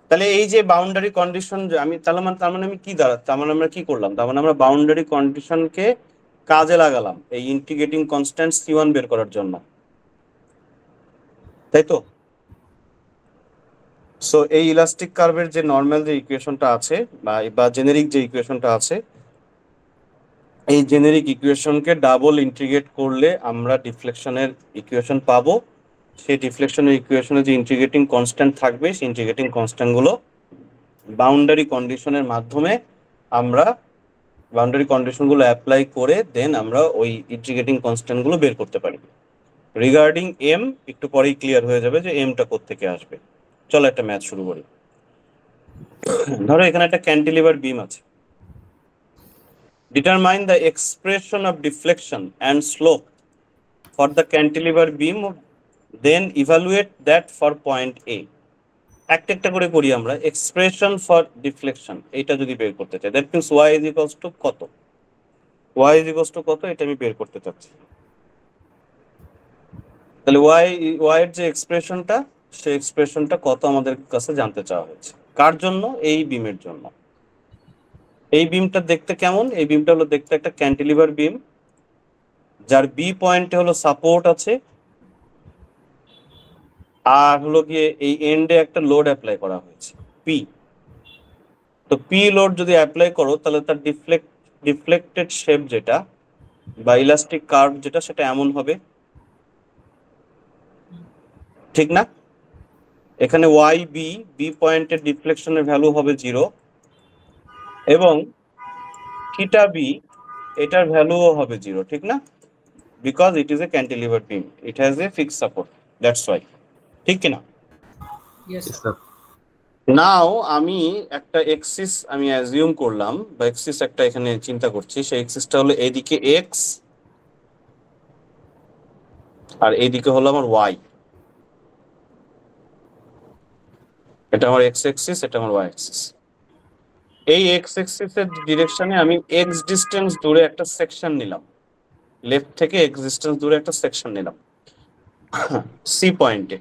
তাহলে এই যে বাউন্ডারি কন্ডিশন, আমি তার মানে আমি কি তার মানে আমরা কি করলাম? তার মানে আমরা বাউন্ডারি কন্ডিশনকে কাজে লাগালাম এই ইন্টিগ্রেটিং কনস্ট্যান্ট C1 বের করার জন্য, তাই তো? সো এই ইলাস্টিক কার্ভের যে নর্মাল যে ইকুয়েশনটা আছে বা জেনেরিক যে ইকুয়েশনটা আছে, এই জেনেরিক ইকুয়েশনকে ডাবল ইন্টিগ্রেট করলে আমরা ডিফ্লেকশনের ইকুয়েশন পাবো। সেই ডিফ্লেকশনের ইকুয়েশনে যে ইন্টিগ্রেটিং কনস্ট্যান্ট থাকবে সেই ইন্টিগ্রেটিং কনস্ট্যান্টগুলো বাউন্ডারি কন্ডিশনের মাধ্যমে আমরা বাউন্ডারি কন্ডিশনগুলো অ্যাপ্লাই করে দেন আমরা ওই ইন্টিগ্রেটিং কনস্ট্যান্টগুলো বের করতে পারি। রিগার্ডিং এম একটু পরেই ক্লিয়ার হয়ে যাবে যে এমটা কোত্থেকে আসবে। চলো একটা ম্যাথ শুরু করি। ধরো এখানে একটা ক্যান্টিলিভার বিম আছে। Determine the expression of deflection and slope for the cantilever beam, then evaluate that for point A. একটা করে করি আমরা। এক্সপ্রেশন ফর ডিফ্লেকশন এটা যদি বের করতে চাই, that means y is equals two কত? y ইজ ইকুয়ালস টু কত এটা আমি বের করতে চাচ্ছি। তাহলে y এর যে এক্সপ্রেশনটা, সেই এক্সপ্রেশনটা কত আমাদের কাছে জানতে চাওয়া হয়েছে। কার জন্য? এই বিমের জন্য। এই বিমটা দেখতে কেমন? এই বিমটা হলো দেখতে একটা ক্যান্টিলিভার বিম, যার বি পয়েন্টে হলো সাপোর্ট আছে আর হলো গিয়ে এই এন্ডে একটা লোড অ্যাপ্লাই করা হয়েছে পি। তো পি লোড যদি অ্যাপ্লাই করো তাহলে তার ডিফ্লেক্টেড শেপ যেটা বা ইলাস্টিক কার্ভ যেটা সেটা এমন হবে, ঠিক না? এখানে ওয়াই বি পয়েন্টের ডিফ্লেকশনের ভ্যালু হবে 0 এবং থিটা বি এটার ভ্যালুও হবে 0, ঠিক না? Because it is a cantilever beam, it has a fixed support, that's why, ঠিক কিনা? Yes Yes, sir. নাও আমি একটা এক্সিস আমি অ্যাজিউম করলাম বা এক্সিস একটা এখানে চিন্তা করছি, সেই এক্সিসটা হলো এইদিকে এক্স আর এইদিকে হলো আমার ওয়াই। এটা আমার এক্স এক্সিস, এটা আমার ওয়াই এক্সিস। এই এক্স এক্সিসের ডিরেকশনে আমি এক্স ডিস্টেন্স দূরে একটা সেকশন নিলাম, লেফট থেকে এক্স ডিস্টেন্স দূরে একটা সেকশন নিলাম সি পয়েন্টে।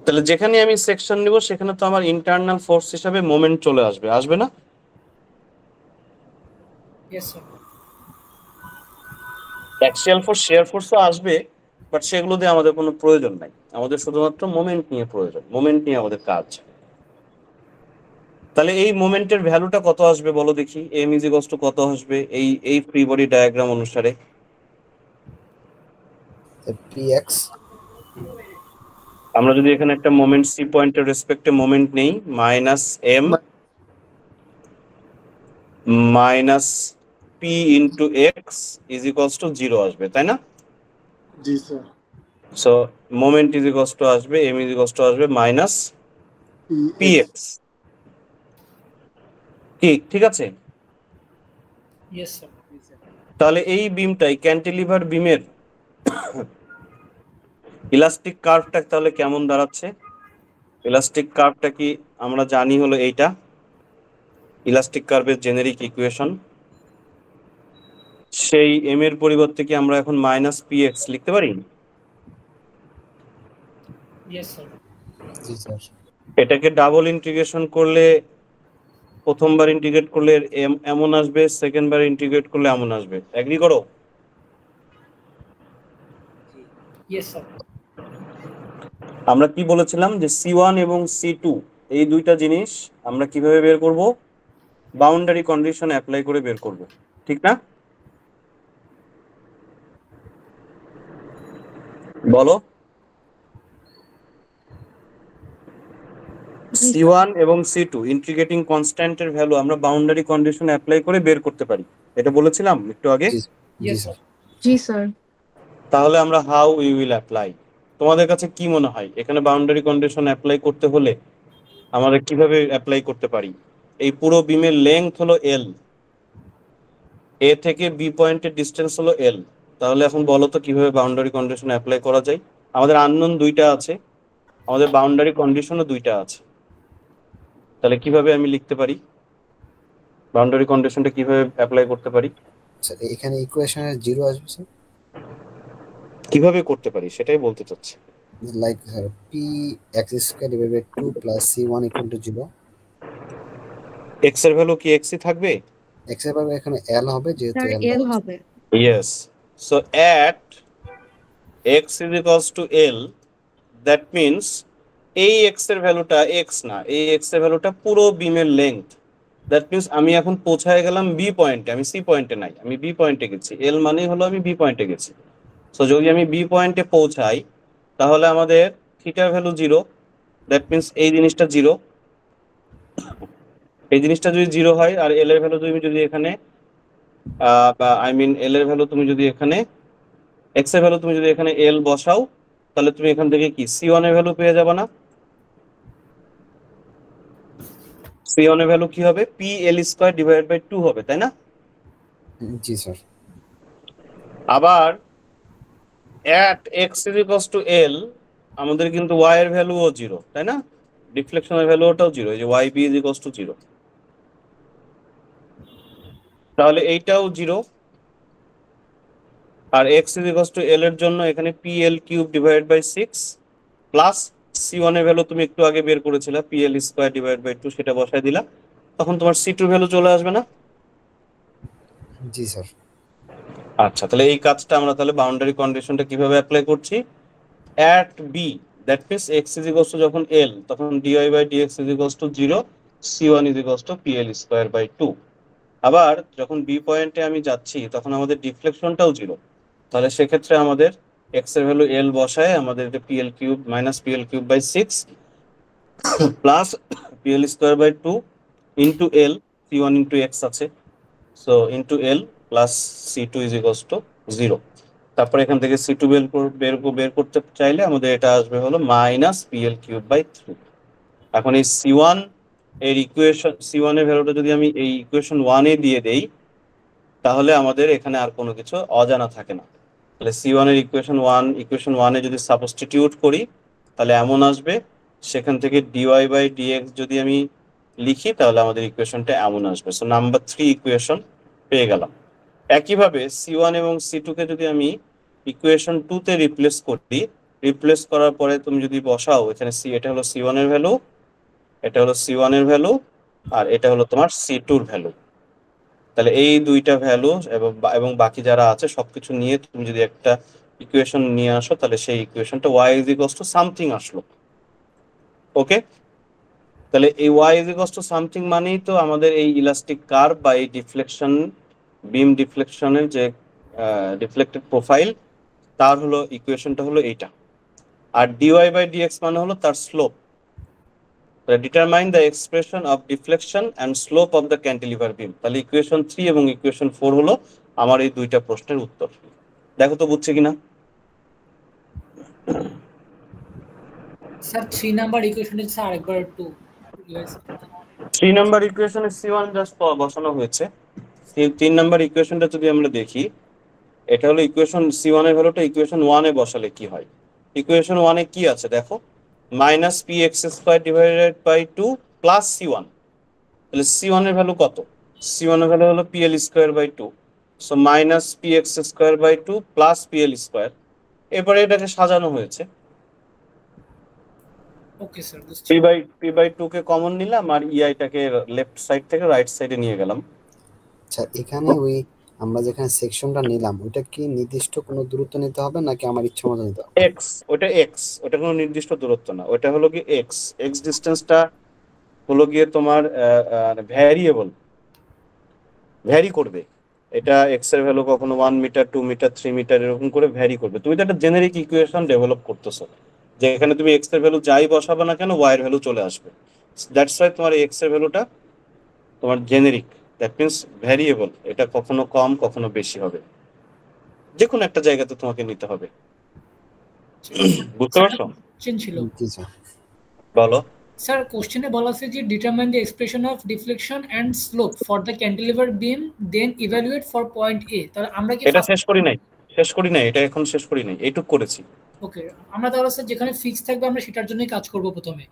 তাহলে যেখানে আমি সেকশন নিব সেখানে তো আমার ইন্টারনাল ফোর্স হিসাবে মোমেন্ট চলে আসবে, আসবে না? Yes sir. Axial force, shear ফোর্সও আসবে, বাট সেগুলো দিয়ে আমাদের কোনো প্রয়োজন নাই, আমাদের শুধুমাত্র মোমেন্ট নিয়ে প্রয়োজন, মোমেন্ট নিয়ে আমাদের কাজ। তাহলে এই মোমেন্টের ভ্যালুটা কত আসবে বলো দেখি, এম ইজ ইকুয়ালস টু কত আসবে এই ফ্রি বডি ডায়াগ্রাম অনুসারে? px আমরা যদি এখানে একটা মোমেন্ট সি পয়েন্টের রেসপেক্টে মোমেন্ট নেই, minus M minus P into X is equals to 0 আসবে, তাই না? জি sir. So moment is equals to আসবে, এম ইজ ইকুয়ালস টু আসবে মাইনাস পি এক্স। ঠিক আছে? Yes sir. তাহলে এই বিমটাই ক্যান্টিলিভার বিমের ইলাস্টিক কার্ভটা তাহলে কেমন দাঁড়াচ্ছে? ইলাস্টিক কার্ভটা কি আমরা জানি হলো এইটা, ইলাস্টিক কার্ভের জেনেরিক ইকুয়েশন। সেই এম এর পরিবর্তে কি আমরা এখন মাইনাস পি এক্স লিখতে পারি? Yes sir. জি স্যার। এটাকে ডাবল ইন্টিগ্রেশন করলে, প্রথমবার ইন্টিগ্রেট করলে এমন আসবে, সেকেন্ড বার ইন্টিগ্রেট করলে এমন আসবে, এগ্রি করো? Yes sir. আমরা কি বলেছিলাম যে C1 এবং C2 এই দুইটা জিনিস আমরা কিভাবে বের করব? বাউন্ডারি কন্ডিশন অ্যাপ্লাই করে বের করব, ঠিক না? বলো। C1 এবং C2 ইন্টিগ্রেটিং কনস্ট্যান্টের ভ্যালু আমরা বাউন্ডারি কন্ডিশন অ্যাপ্লাই করে বের করতে পারি, এটা বলেছিলাম একটু আগে। জি ইয়েস স্যার। স্যার। জি স্যার। তাহলে আমরা হাউ উই উইল অ্যাপ্লাই, তোমাদের কাছে কি মনে হয় এখানে বাউন্ডারি কন্ডিশন অ্যাপ্লাই করতে হলে আমরা কিভাবে অ্যাপ্লাই করতে পারি? এই পুরো বিমের লেংথ হলো এল, এ থেকে বি পয়েন্টের ডিস্টেন্স হলো এল। তাহলে এখন বলো তো কিভাবে বাউন্ডারি কন্ডিশন অ্যাপ্লাই করা যায়? আমাদের আননোন দুইটা আছে, আমাদের বাউন্ডারি কন্ডিশনও দুইটা আছে, তাহলে কিভাবে আমি লিখতে পারি বাউন্ডারি কন্ডিশনটা কিভাবে অ্যাপ্লাই করতে পারি? স্যার এখানে ইকুয়েশনে 0 আসবে স্যার। কিভাবে করতে পারি সেটাই বলতে চাচ্ছি। Like sir px² / 2 + c1 = 0। X এর ভ্যালু কি এক্সই থাকবে? x এর ভাবে এখানে l হবে যেহেতু স্যার l এল হবে। Yes. So at x is equals to L, that means এই x এর ভ্যালুটা x না, এই x এর ভ্যালুটা পুরো বিমের লেংথ। দ্যাট মিন্স আমি এখন পৌঁছায় গেলাম বি পয়েন্টে, আমি সি পয়েন্টে নাই, আমি বি পয়েন্টে গেছি। এল মানেই হলো আমি বি পয়েন্টে গেছি। সো যদি আমি বি পয়েন্টে পৌঁছাই তাহলে আমাদের থিটার ভ্যালু 0, দ্যাট মিন্স এই জিনিসটা 0, এই জিনিসটা যদি 0 হয় আর এল এর ভ্যালু তুমি যদি এখানে এল এর ভ্যালু তুমি যদি এখানে এক্স এর ভ্যালু তুমি যদি এখানে এল বসাও তাহলে তুমি এখান থেকে কি C1 এর ভ্যালু পেয়ে যাবে না? C1 এর ভ্যালু কি হবে? PL² / 2 হবে, তাই না? জি স্যার। আবার at x is equals to L আমাদের কিন্তু y এর ভ্যালুও 0, তাই না? ডিফ্লেকশনের ভ্যালুটাও 0, এই যে yb is equals to 0, তাহলে এইটাও 0। আর x is equals to L এর জন্য এখানে PL³ / 6 প্লাস C1 এর ভ্যালু তুমি একটু আগে বের করেছিলে PL² / 2, সেটা বসায় দিলা, তখন তোমার C2 ভ্যালু চলে আসবে না? জি স্যার। আচ্ছা, তাহলে এই কাজটা আমরা তাহলে বাউন্ডারি কন্ডিশনটা কিভাবে অ্যাপ্লাই করছি? at b, that means x is equals to যখন l, তখন dy by dx is equals to 0, c1 is equals to pl square by 2। আবার যখন b পয়েন্টে আমি যাচ্ছি তখন আমাদের ডিফ্লেকশনটাও 0, তাহলে সেক্ষেত্রে আমাদের x এর ভ্যালু l বসায় আমাদের এটা pl cube minus pl cube by 6 plus pl square by 2 into l, c1 into x আছে, so into l plus c2 is equals to 0। তারপরে এখান থেকে c2 বের করতে চাইলে আমাদের এটা আসবে হলো মাইনাস pl কিউব বাই 3। এখন এই c1 এর ইকুয়েশন, c1 এর ভ্যালুটা যদি আমি এই ইকুয়েশন 1 এ দিয়ে দেই তাহলে আমাদের এখানে আর কোনো কিছু অজানা থাকে না। তাহলে c1 এর ইকুয়েশন 1 এ যদি সাবস্টিটিউট করি তাহলে এমন আসবে, সেখান থেকে dy বাই dx যদি আমি লিখি তাহলে আমাদের ইকুয়েশনটা এমন আসবে। সো নাম্বার 3 ইকুয়েশন পেয়ে গেলাম। একইভাবে c1 এবং c2 কে যদি আমি ইকুয়েশন 2 তে রিপ্লেস করার পরে তুমি যদি বসাও এখানে এটা হলো c1 এর ভ্যালু, এটা হলো c1 এর ভ্যালু, আর এটা হলো তোমার c2 এর ভ্যালু। তাহলে এই দুইটা ভ্যালু এবং বাকি যারা আছে সবকিছু নিয়ে তুমি যদি একটা ইকুয়েশন নিয়ে আসো তাহলে সেই ইকুয়েশনটা y is equals to something আসলো। ওকে, তাহলে এই y is equals to something মানেই তো আমাদের এই ইলাস্টিক কার্ভ বা এই ডিফ্লেকশন, বিম ডিফ্লেকশনের যে ডিফ্লেক্টেড প্রোফাইল, তার হলো ইকুয়েশনটা হলো এইটা। আর dy বাই dx মানে হলো তার slope. Determine the expression of deflection and slope of the cantilever beam. তাহলে ইকুয়েশন 3 এবং ইকুয়েশন 4 হলো আমার এই দুইটা প্রশ্নের উত্তর। দেখো তো বুঝছে কিনা। স্যার 3 নাম্বার ইকুয়েশনে স্যার আরেকবার একটু 3 নাম্বার ইকুয়েশনে c1 জাস্ট বসানো হয়েছে। 3 নাম্বার ইকুয়েশনটা যদি আমরা দেখি, এটা হলো ইকুয়েশন c1 এর ভ্যালুটা ইকুয়েশন 1 এ বসালে কি হয়। ইকুয়েশন 1 এ কি আছে দেখো, minus px square divided by 2 plus c1। তাহলে c1 এর ভ্যালু কত? c1 এর ভ্যালু হলো pl square by 2, so minus px square by 2 plus pl square. এবারে এটাকে সাজানো হয়েছে, ওকে স্যার p বাই 2 কে কমন নিলাম আর ei টাকে লেফট সাইড থেকে রাইট সাইডে নিয়ে গেলাম। আচ্ছা, এখানে ওই আমরা যেখানে সেকশনটা নিলাম ওটা কি নির্দিষ্ট কোনো দূরত্ব নিতে হবে নাকি আমার ইচ্ছা মতো নিতে হবে? x, ওটা কোনো নির্দিষ্ট দূরত্ব না, ওটা হলো কি x ডিসটেন্সটা হলো গিয়ে তোমার ভ্যারি করবে। এটা x এর ভ্যালু কখনো 1 মিটার 2 মিটার 3 মিটার এরকম করে ভ্যারি করবে। তুমি তো একটা জেনারিক ইকুয়েশন ডেভেলপ করতেছো যেখানে তুমি x এর ভ্যালু যাই বসাবে না কেন y এর ভ্যালু চলে আসবে। দ্যাটস ওয়াই তোমার x এর ভ্যালুটা তোমার জেনারিক, দ্যাট মিন্স ভ্যারিয়েবল। এটা কখনো কম কখনো বেশি হবে, যে কোনো একটা জায়গাতে তোমাকে নিতে হবে। বুঝতে পারছো? কোশ্চেন ছিল জি স্যার। বলো। স্যার কোশ্চেনে বলা আছে যে determine the expression of deflection and slope for the cantilever beam then evaluate for point A. তাহলে আমরা কি এটা শেষ করি নাই, এটা এখন শেষ করি নাই, এইটুক করেছি। ওকে, আমরা তাহলে স্যার যেখানে ফিক্স থাকবে আমরা সেটার জন্যই কাজ করব প্রথমে।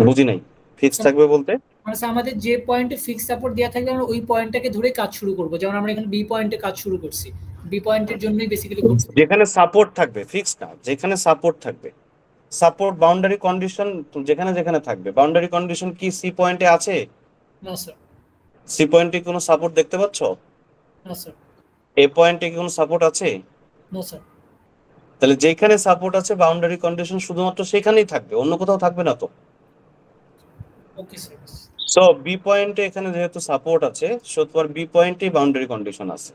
বুঝি নাই, ফিক্স থাকবে বলতে? মানে স্যার আমাদের যে পয়েন্টে ফিক্স সাপোর্ট দেওয়া থাকবে আমরা ওই পয়েন্টটাকে ধরে কাজ শুরু করব। যেমন আমরা এখানে বি পয়েন্টে কাজ শুরু করছি, বি পয়েন্টের জন্যই বেসিক্যালি করছি। যেখানে সাপোর্ট থাকবে, ফিক্স না, যেখানে সাপোর্ট থাকবে, সাপোর্ট বাউন্ডারি কন্ডিশন যেখানে থাকবে। বাউন্ডারি কন্ডিশন কি সি পয়েন্টে আছে? না স্যার। সি পয়েন্টে কোনো সাপোর্ট দেখতে পাচ্ছ? না স্যার। এ পয়েন্টে কি কোনো সাপোর্ট আছে? না স্যার। তাহলে যেখানে সাপোর্ট আছে বাউন্ডারি কন্ডিশন শুধুমাত্র সেখানেই থাকবে, অন্য কোথাও থাকবে না তো। Okay sir. সো বি পয়েন্টে এখানে যেহেতু সাপোর্ট আছে, সো তোমার বি পয়েন্টেই বাউন্ডারি কন্ডিশন আছে,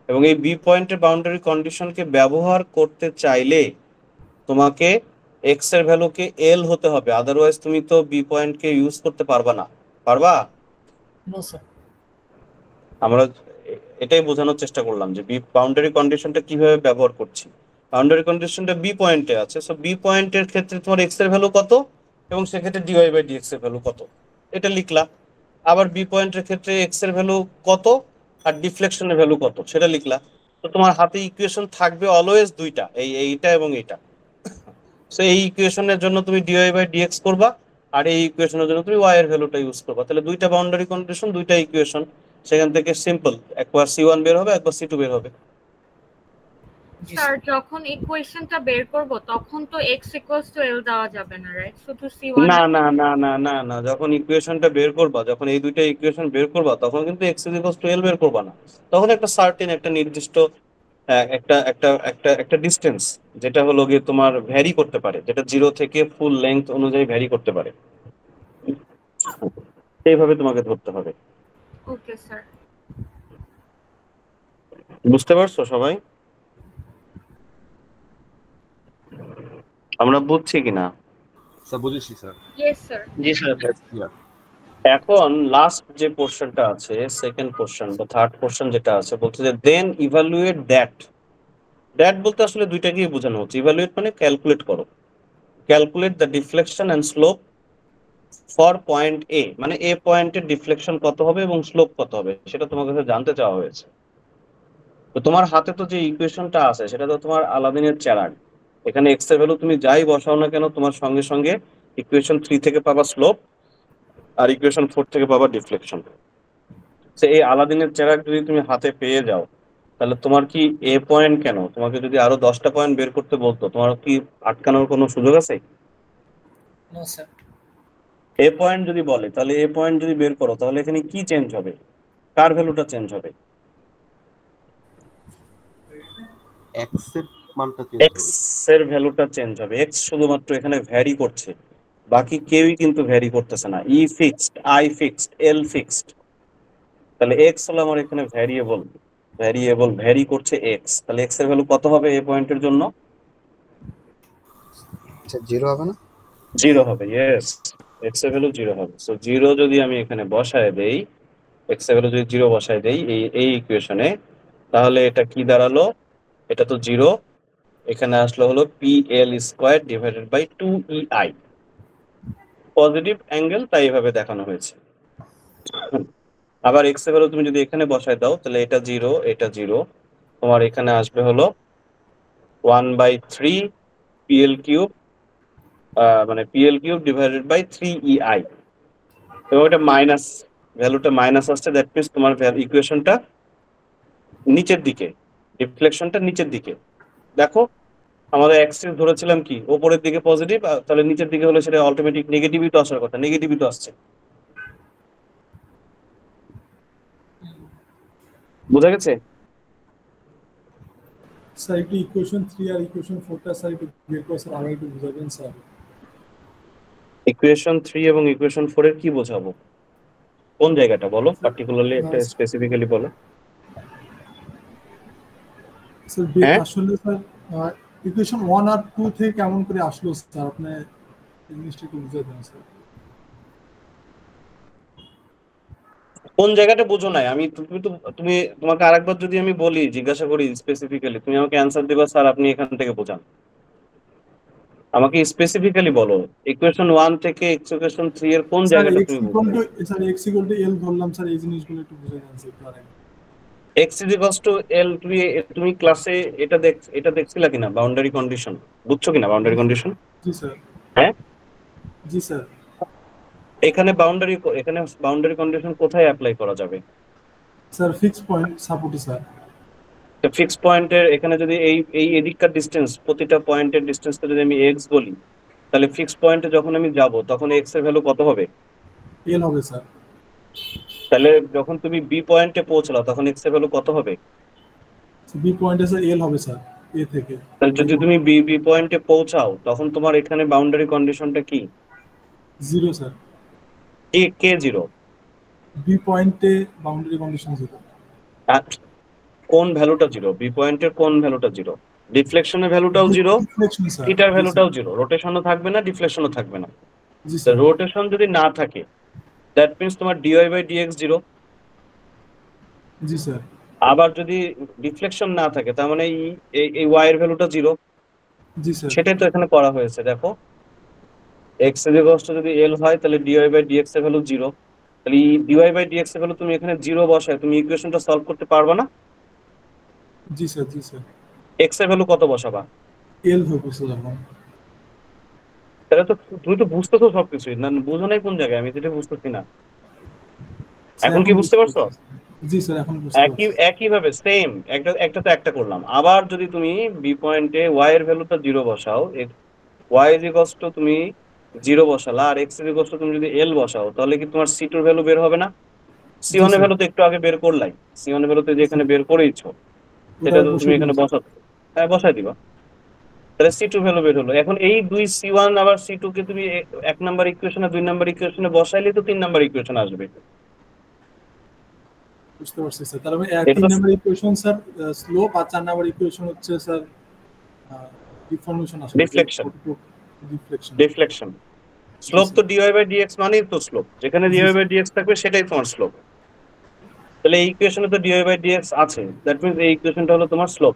এবং এই বি পয়েন্টের বাউন্ডারি কন্ডিশনকে ব্যবহার করতে চাইলে তোমাকে এক্স এর ভ্যালুকে এল হতে হবে, আদারওয়াইজ তুমি তো বি পয়েন্টকে ইউজ করতে পারবা না। পারবা? No sir. আমরা এটাই বোঝানোর চেষ্টা করলাম যে বি বাউন্ডারি কন্ডিশনটা কিভাবে ব্যবহার করছি। বাউন্ডারি কন্ডিশনটা বি পয়েন্টে আছে, সো বি পয়েন্টের ক্ষেত্রে তোমার এক্স এর ভ্যালু কত এবং সেক্ষেত্রে ডিওয়াই বাই ডিএক্স এর ভ্যালু কত, এটা লিখলা। আবার বি পয়েন্টের ক্ষেত্রে এক্স এর ভ্যালু কত আর ডিফ্লেকশনের ভ্যালু কত সেটা লিখলা। তো তোমার হাতে ইকুয়েশন থাকবে অলওয়েজ দুইটা, এইটা এবং এইটা। সো এই ইকুয়েশনের জন্য তুমি ডিওয়াই বাই ডিএক্স করবা, আর এই ইকুয়েশনের জন্য তুমি ওয়াই এর ভ্যালুটা ইউজ করবা। তাহলে দুইটা বাউন্ডারি কন্ডিশন, দুইটা ইকুয়েশন, সেখান থেকে সিম্পল একবার c1 বের হবে একবার c2 বের হবে। জি স্যার যখন ইকুয়েশনটা বের করব তখন তো x ইকুয়ালস টু l দেওয়া যাবে না, রাইট? শুধু c1 না না না না না না, যখন ইকুয়েশনটা বের করবা, যখন এই দুইটা ইকুয়েশন বের করবা, তখন কিন্তু x ইকুয়ালস টু l বের করবা না। তখন একটা সার্টেন, একটা নির্দিষ্ট একটা একটা একটা একটা ডিস্টেন্স, যেটা হলো গিয়ে তোমার ভ্যারি করতে পারে, যেটা 0 থেকে ফুল লেন্থ অনুযায়ী ভ্যারি করতে পারে, সেইভাবে তোমাকে ধরতে হবে। Okay sir. বুঝতে পারছো সবাই? আমরা বুঝছি কিনা? স্যার বুঝেছি স্যার। Yes sir. জি স্যার। Yeah. এখন লাস্ট যে পোর্শনটা আছে, সেকেন্ড পোর্শন বা থার্ড পোর্শন যেটা আছে, বলছে যে দেন ইভালুয়েট দ্যাট। দ্যাট বলতে আসলে দুইটাকেই বোঝানো হচ্ছে। ইভালুয়েট মানে ক্যালকুলেট করো, calculate the deflection and slope for point A, মানে এ পয়েন্টের ডিফ্লেকশন কত হবে এবং স্লোপ কত হবে সেটা তোমার কাছে জানতে চাওয়া হয়েছে। তো তোমার হাতে তো যে ইকুয়েশনটা আছে সেটা তো তোমার আলাদিনের চেরাগ। এখানে এক্স এর ভ্যালু তুমি যাই বসাও না কেন, তোমার সঙ্গে সঙ্গে ইকুয়েশন 3 থেকে পাবা স্লোপ, আর ইকুয়েশন 4 থেকে পাবা ডিফ্লেকশন। এই আলাদিনের চেরাগ যদি তুমি হাতে পেয়ে যাও, তাহলে তোমার কি এ পয়েন্ট কেন, তোমাকে যদি আরো 10টা পয়েন্ট বের করতে বলতো, তোমার কি আটকানোর কোনো সুযোগ আছে? No sir. এ পয়েন্ট যদি বলে, তাহলে এ পয়েন্ট যদি বের করো, তাহলে এখানে কি চেঞ্জ হবে, কার ভ্যালুটা চেঞ্জ হবে? এক্স এর মানটা চেঞ্জ এক্স এর ভ্যালুটা চেঞ্জ হবে। এক্স শুধুমাত্র এখানে ভ্যারি করছে, বাকি কেউই কিন্তু ভ্যারি করতেছে না। E fixed, I fixed, L fixed. তাহলে এক্স হলো আমার এখানে ভ্যারিয়েবল, ভ্যারি করছে এক্স। তাহলে এক্স এর ভ্যালু কত হবে এই পয়েন্টের জন্য? আচ্ছা 0 হবে না? 0 হবে। ইয়েস, এক্স এর ভ্যালু 0 হবে। সো 0 যদি আমি এখানে বসায় দেই, এক্স এর ভ্যালু যদি 0 বসায় দেই এই ইকুয়েশনে, তাহলে এটা কি দাঁড়ালো? এটা তো 0, এখানে আসলো হলো PL square divided by 2EI, positive angle, তাই এভাবে দেখানো হয়েছে। আবার এক্স এর ভ্যালু তুমি যদি এখানে বসায় দাও, তাহলে এটা 0, এটা 0, তোমার এখানে আসবে হলো 1/3 PL কিউব, মানে PL cube divided by 3EI, এবং এটা মাইনাস, ভ্যালুটা মাইনাস আসছে। দ্যাট মিনস তোমার ইকুয়েশনটা নিচের দিকে, ডিফ্লেকশনটা নিচের দিকে। দেখো আমাদের অ্যাক্সিস ধরেছিলাম কি উপরের দিকে পজিটিভ, তাহলে নিচের দিকে হলে সেটা অটোমেটিক নেগেটিভই তো আসার কথা, নেগেটিভই তো আসছে। বোঝা গেছে? স্যার একটু ইকুয়েশন 3 আর ইকুয়েশন 4টা স্যার একটু বের করে স্যার আবার একটু বুঝাবেন স্যার। ইকুয়েশন 3 এবং ইকুয়েশন 4 এর কি বোঝাবো, কোন জায়গাটা বলো, পার্টিকুলারলি একটা স্পেসিফিক্যালি বলো। স্যার হ্যাঁ? আসলে স্যার ইকুয়েশন 1 আর 2 থেকে কেমন করে আসলো স্যার, আপনি জিনিসটা একটু বুঝিয়ে দেন স্যার। কোন জায়গাটা বোঝো নাই? আমি তুমি তোমাকে আরেকবার যদি আমি বলি, জিজ্ঞাসা করি স্পেসিফিক্যালি, তুমি আমাকে অ্যান্সার দিবা স্যার আপনি এখান থেকে বোঝান। আমাকে স্পেসিফিক্যালি বলো ইকুয়েশন 1 থেকে ইকুয়েশন 3 এর কোন স্যার জায়গাটা x তুমি ইকুয়াল বুঝবে? To sir x equal to l ধরলাম স্যার, এই জিনিসগুলো একটু বুঝিয়ে দেন স্যার পারেন। x ইকুয়ালস টু l, তুমি ক্লাসে এটা দেখছিলা কিনা, বাউন্ডারি কন্ডিশন বুঝছো কিনা, বাউন্ডারি কন্ডিশন? জি স্যার। হ্যাঁ জি স্যার। এখানে বাউন্ডারি কন্ডিশন কোথায় অ্যাপ্লাই করা যাবে? স্যার ফিক্স পয়েন্ট সাপোর্টে স্যার। তো ফিক্স পয়েন্টের এখানে যদি এই এদিককার ডিসটেন্স, প্রতিটা পয়েন্টের ডিসটেন্সটা যদি আমি x বলি, তাহলে ফিক্স পয়েন্টে যখন আমি যাব তখন x এর ভ্যালু কত হবে? l হবে স্যার। তাহলে যখন তুমি বি পয়েন্টে পৌঁছালো তখন x এর ভ্যালু কত হবে? বি পয়েন্টে স্যার l হবে স্যার, a থেকে। তাহলে যদি তুমি বি পয়েন্টে পৌঁছাও তখন তোমার এখানে বাউন্ডারি কন্ডিশনটা কি? 0 স্যার। কে 0? বি পয়েন্টে বাউন্ডারি কন্ডিশন 0। কোন ভ্যালুটা 0? বি পয়েন্টের কোন ভ্যালুটা 0? ডিফ্লেকশনের ভ্যালুটাও 0, ডিফ্লেকশন স্যার। থিটার ভ্যালুটাও 0, রোটেশনও থাকবে না, ডিফ্লেকশনও থাকবে না। জি স্যার। রোটেশন যদি না থাকে, দ্যাট মিন্স তোমার dy বাই dx 0। জি স্যার। আবার যদি ডিফ্লেকশন না থাকে, তার মানে এই y এর ভ্যালুটা 0। জি স্যার। সেটাই তো এখানে করা হয়েছে। দেখো x এর ইকুয়ালস যদি l হয়, তাহলে dy বাই dx এর ভ্যালু 0। তাহলে এই dy বাই dx এর ভ্যালু তুমি এখানে 0 বসায় তুমি ইকুয়েশনটা সলভ করতে পারবে না। জি স্যার। জি স্যার। x এর ভ্যালু কত বসাবা? l হবে স্যার এখন। তাহলে তো তুমি তো বুঝতেছো সবকিছুই না, বুঝো নাই কোন জায়গায়, আমি যেটা বুঝতেছি না। এখন কি বুঝতে পারছো? জি স্যার, এখন বুঝতে পারছি। একইভাবে সেম একটা তো একটা করলাম। আবার যদি তুমি বি পয়েন্টে ওয়াই এর ভ্যালুটা 0 বসাও, ওয়াই ইজ ইকুয়ালস টু তুমি 0 বসালা, আর এক্স ইজ ইকুয়ালস টু তুমি যদি এল বসাও, তাহলে কি তোমার সি টুর ভ্যালু বের হবে না? সি জি ওয়ান এর স্যার, ভ্যালু তো একটু আগে বের করলাই, সি ওয়ান এর ভ্যালু তো যে এখানে বের করেইছো, সেটা ওটা তো তুমি বসিয়ে এখানে দিন। বসাতে, হ্যাঁ বসাই দিবা। তাহলে সি টু ভ্যালু বের হলো। এখন এই দুই সি ওয়ান আবার সি টু কে তুমি 1 নাম্বার ইকুয়েশনে 2 নাম্বার ইকুয়েশনে বসাইলে তো 3 নাম্বার ইকুয়েশন আসবে। বুঝতে পারছি স্যার। তার মানে এটা 3 তো নাম্বার ইকুয়েশন স্যার স্লোপ, আর 4 নাম্বার ইকুয়েশন হচ্ছে স্যার ডিফর্মেশন আসলে ডিফ্লেকশন। ডিফ্লেকশন। ডিফ্লেকশন। স্লোপ তো ডিওয়াই বাই ডিএক্স মানেই তো স্লোপ, যেখানে ডিওয়াই বাই ডিএক্স থাকবে সেটাই তোমার স্লোপ। তাহলে এই ইকুয়েশনে তো ডিওয়াই বাই ডিএক্স আছে, দ্যাট মিন্স এই ইকুয়েশনটা হলো তোমার স্লোপ,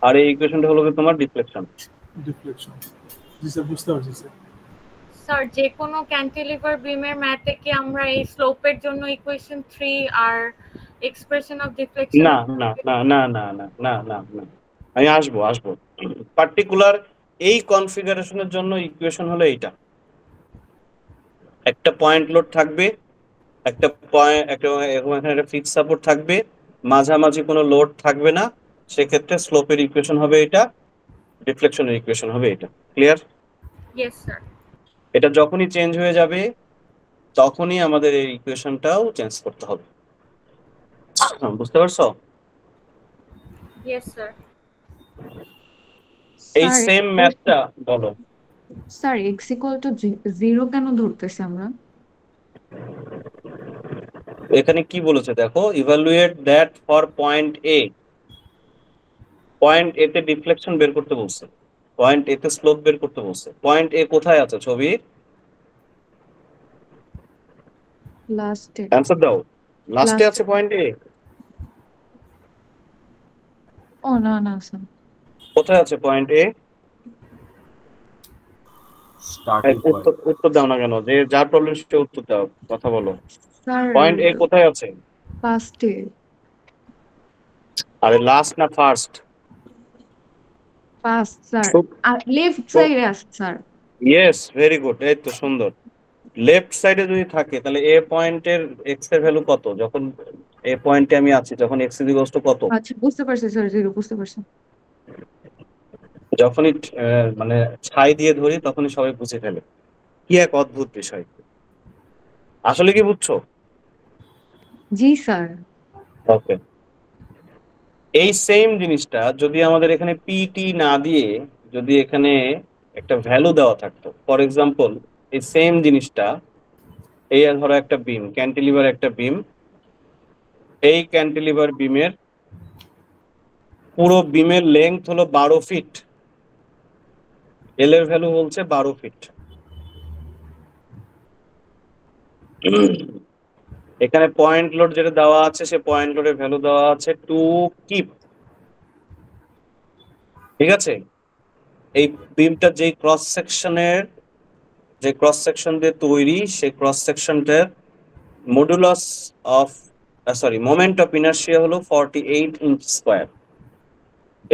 আর এই ইকুয়েশনটা হলো তোমার ডিফ্লেকশন। ডিফ্লেকশন। জি স্যার, বুঝতে পারছি স্যার। স্যার যে কোনো ক্যান্টিলিভার বিমের ম্যাথে কি আমরা এই স্লোপের জন্য ইকুয়েশন 3 আর এক্সপ্রেশন অফ ডিফ্লেকশন না না না না না না না না না, আমি আসবো পার্টিকুলার এই কনফিগারেশনের জন্য ইকুয়েশন হলো এইটা। একটা পয়েন্ট লোড থাকবে, একটা পয়েন্ট এখানে একটা ফিক্স সাপোর্ট থাকবে, মাঝামাঝি কোনো লোড থাকবে না, সেক্ষেত্রে স্লোপের ইকুয়েশন হবে এটা, ডিফ্লেকশনের ইকুয়েশন হবে এটা। ক্লিয়ার? Yes sir. এটা যখনই চেঞ্জ হয়ে যাবে তখনই আমাদের এই ইকুয়েশনটাও চেঞ্জ করতে হবে। বুঝতে পারছো? Yes sir. এই সেম ম্যাথটা বলো। স্যার এক্স ইকুয়াল টু 0 কেন ধরতেছি আমরা? এখানে কি বলেছে দেখো, evaluate that for point A. Point A তে ডিফ্লেকশন বের করতে বলছে, পয়েন্ট এ তে স্লোপ বের করতে বলছে। পয়েন্ট এ কোথায় আছে ছবি? লাস্টে। অ্যানসার দাও। লাস্টে আছে পয়েন্ট এ? ও না না স্যার, কোথায় আছে পয়েন্ট এ? Starting point. উত্তর দাও না কেন, যে যার প্রবলেম সে উত্তর দাও, কথা বলো। স্যার পয়েন্ট এ কোথায় আছে? ফার্স্টে। আরে লাস্ট না ফার্স্ট? ফার্স্ট স্যার, আর লেফট সাইডে আছে স্যার। ইয়েস, ভেরি গুড, এই তো সুন্দর। লেফট সাইডে যদি থাকে তাহলে এ পয়েন্টের এক্স এর ভ্যালু কত? যখন এ পয়েন্টে আমি আছি, যখন এক্স ইজ ইকুয়াল টু কত? আচ্ছা বুঝতে পারছি স্যার, 0 বুঝতে পারছি। যখনই মানে ছাই দিয়ে ধরি তখনই সবাই বুঝে ফেলে। কি এক অদ্ভুত বিষয়, আসলে কি বুঝছো? জি স্যার। ওকে, এই সেম জিনিসটা যদি আমাদের এখানে পিটি না দিয়ে যদি এখানে একটা ভ্যালু দেওয়া থাকতো, ফর এক্সাম্পল এই সেম জিনিসটা, এই ধরো একটা বিম, ক্যান্টিলিভার একটা বিম, এই ক্যান্টিলিভার বিমের পুরো বিমের লেংথ হলো 12 ফিট, এল এর ভ্যালু বলছে 12 ফিট। এখানে পয়েন্ট লোড যেটা দেওয়া আছে, সে পয়েন্ট লোডের ভ্যালু দেওয়া আছে 2 কিপ। ঠিক আছে, এই বিমটা যে ক্রস সেকশন দিয়ে তৈরি, সেই ক্রস সেকশনটার modulus of moment of inertia হলো 48 ইঞ্চ স্কোয়ার,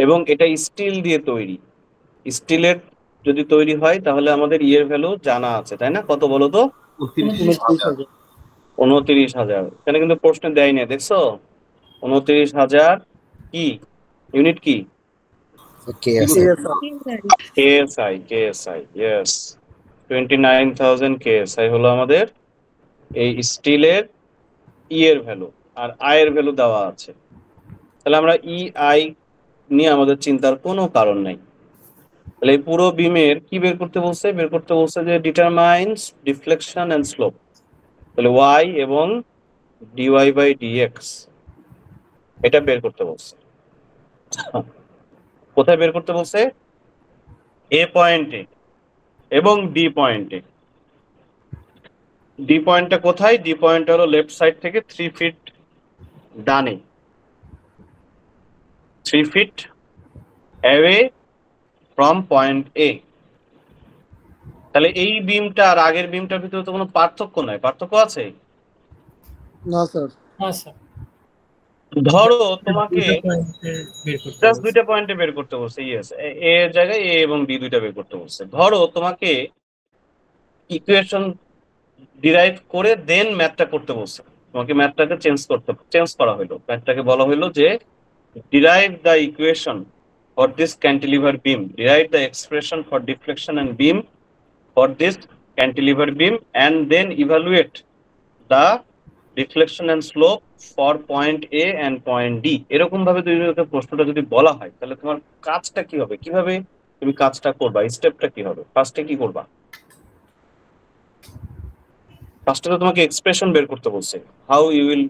এবং এটা স্টিল দিয়ে তৈরি। স্টিলের যদি তৈরি হয় তাহলে আমাদের ইয়ের ভ্যালু জানা আছে, তাই না? কত বলো তো? 29,000। 29,000। এখানে কিন্তু প্রশ্ন দেয় না, দেখছো? 29,000 কি ইউনিট? কি? কেএসআই। ইয়েস, 29,000 কেএসআই হলো আমাদের এই স্টিলের এর ভ্যালু, আর আই এর ভ্যালু দেওয়া আছে। তাহলে আমরা আই নিয়ে আমাদের চিন্তার কোনো কারণ নাই। তাহলে এই পুরো বিমের কি বের করতে বলছে? বের করতে বলছে যে ডিটারমাইন্স ডিফ্লেকশন এন্ড স্লোপ। তাহলে ওয়াই এবং ডিওয়াই বাই ডিএক্স এটা বের করতে বলছে। কোথায় বের করতে বলছে? এ পয়েন্টে এবং ডি পয়েন্টে। ডি পয়েন্টটা কোথায়? ডি পয়েন্ট হলো লেফট সাইড থেকে 3 ফিট ডানে, 3 fit away from point A. তাহলে এই বিমটা আর আগের বিমটার ভিতরে তো কোনো পার্থক্য নাই, পার্থক্য আছে? না স্যার। হ্যাঁ স্যার। ধরো তোমাকে বের করতে জাস্ট হবে। 2টা পয়েন্টে বের করতে বলছে, ইয়েস, এ এর জায়গায় এ এবং ডি 2টা বের করতে বলছে। ধরো তোমাকে ইকুয়েশন ডিরাইভ করে দেন ম্যাথটা করতে বলছে, তোমাকে ম্যাথটাকে চেঞ্জ করা হলো। ম্যাথটাকে বলা হলো যে derive the equation for this cantilever beam, derive the expression for deflection and beam for this cantilever beam, and then evaluate the deflection and slope for point A and point D. এরকম ভাবে যদি প্রশ্নটা যদি বলা হয় তাহলে তোমার কাজটা কি হবে, কিভাবে তুমি কাজটা করবা, স্টেপটা কি হবে? ফার্স্টে কি করবা? ফার্স্টে তো তোমাকে এক্সপ্রেশন বের করতে বলছে, how you will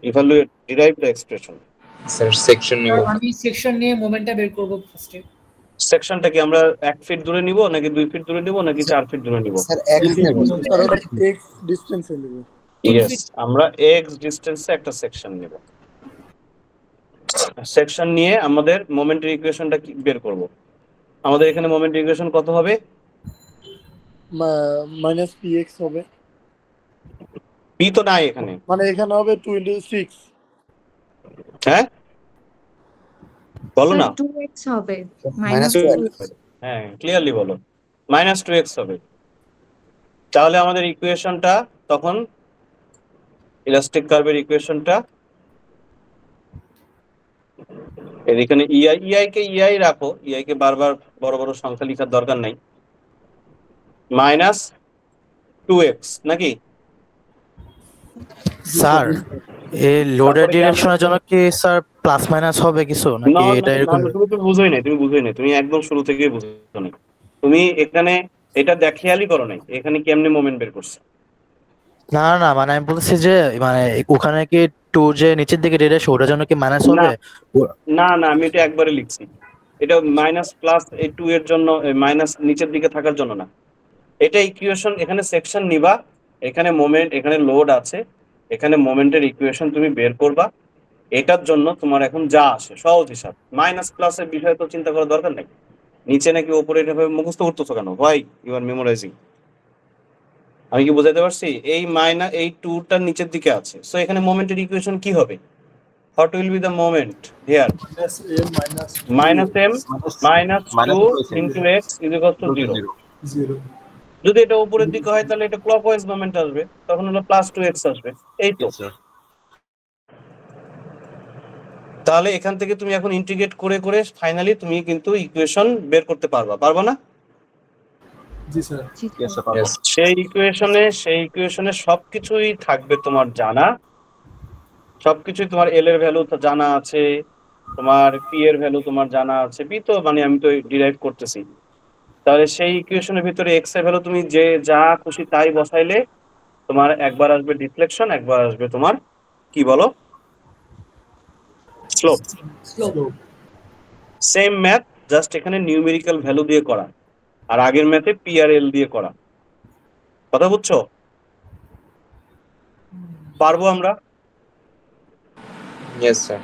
evaluate derive the expression. Sir section নিব, আমি সেকশন নিয়ে মোমেন্টটা বের করব ফার্স্টে। সেকশনটা কি আমরা 1 ফিট দূরে নিব নাকি 2 ফিট দূরে নিব নাকি 4 ফিট দূরে নিব? স্যার এক নেব x ডিসটেন্সে নেব। ইয়েস, আমরা x ডিসটেন্সে একটা সেকশন নেব। সেকশন নিয়ে আমাদের মোমেন্টের ইকুয়েশনটা কি বের করব? আমাদের এখানে মোমেন্টের ইকুয়েশন কত হবে? মাইনাস px হবে, p তো নাই এখানে, মানে এখানে হবে 2 × 6। হ্যাঁ বলো না। 2x হবে মাইনাস -2x। হ্যাঁ ক্লিয়ারলি বলো, -2x হবে। তাহলে আমাদের ইকুয়েশনটা তখন ইলাস্টিক কার্ভের ইকুয়েশনটা এখানে ei কে ei রাখো, ei কে বারবার বড় বড় সংখ্যা লেখার দরকার নাই, -2x নাকি? স্যার এই লোডের ডিরেকশনের জন্য কি স্যার প্লাস মাইনাস হবে কিছু নাকি এটা এরকম? তুমি বুঝোই নাই, তুমি একদম শুরু থেকেই বুঝো না। তুমি এখানে এটা দেখিয়ালি করো নাই, এখানে কেমনে মোমেন্ট বের করছে। না না মানে আমি বলছি যে মানে ওখানে কি 2 যে নিচের দিকে ডিরেকশন ওটার জন্য কি মাইনাস হবে? না না, আমি এটা একবারে লিখছি, এটা মাইনাস প্লাস এই 2 এর জন্য, মাইনাস নিচের দিকে থাকার জন্য না। এটা ইকুয়েশন, এখানে সেকশন নিবা, এখানে মোমেন্ট, এখানে লোড আছে, এখানে মোমেন্টের ইকুয়েশন তুমি বের করবা। এটার জন্য তোমার এখন যা আসে সহজ হিসাব, মাইনাস প্লাসের বিষয়ে তো চিন্তা করার দরকার নেই। নিচে নাকি উপরে এটা ভাবে মুখস্থ করতেছো কেন? Why you are memorising? আমি কি বুঝাতে পারছি? এই এই 2টা নিচের দিকে আছে, সো এখানে মোমেন্টের ইকুয়েশন কি হবে? What will be the moment here? -m -2 * x = 0। যদি এটা উপরের দিকে হয় তাহলে এটা ক্লকওয়াইজ মোমেন্ট আসবে, তখন হলো +2x আসবে। এই তো। তাহলে এখান থেকে তুমি এখন ইন্টিগ্রেট করে করে ফাইনালি তুমি কিন্তু ইকুয়েশন বের করতে পারবা না? জি স্যার। সেই ইকুয়েশনে সবকিছুই থাকবে তোমার জানা, সবকিছুই তোমার এল এর ভ্যালু জানা আছে, তোমার পি এর ভ্যালু তোমার জানা আছে, পি তো মানে আমি তো ডিরাইভ করতেছি। তাহলে সেই ইকুয়েশনের ভিতরে এক্স এর ভ্যালু তুমি যে যা খুশি তাই বসাইলে তোমার একবার আসবে ডিফ্লেকশন, একবার আসবে তোমার কি বলো স্লোপ। সেম ম্যাথ, জাস্ট এখানে নিউমেরিক্যাল ভ্যালু দিয়ে করা, আর আগের ম্যাথে পি আর এল দিয়ে করা। কথা বুঝছো? পারবো আমরা? Yes sir.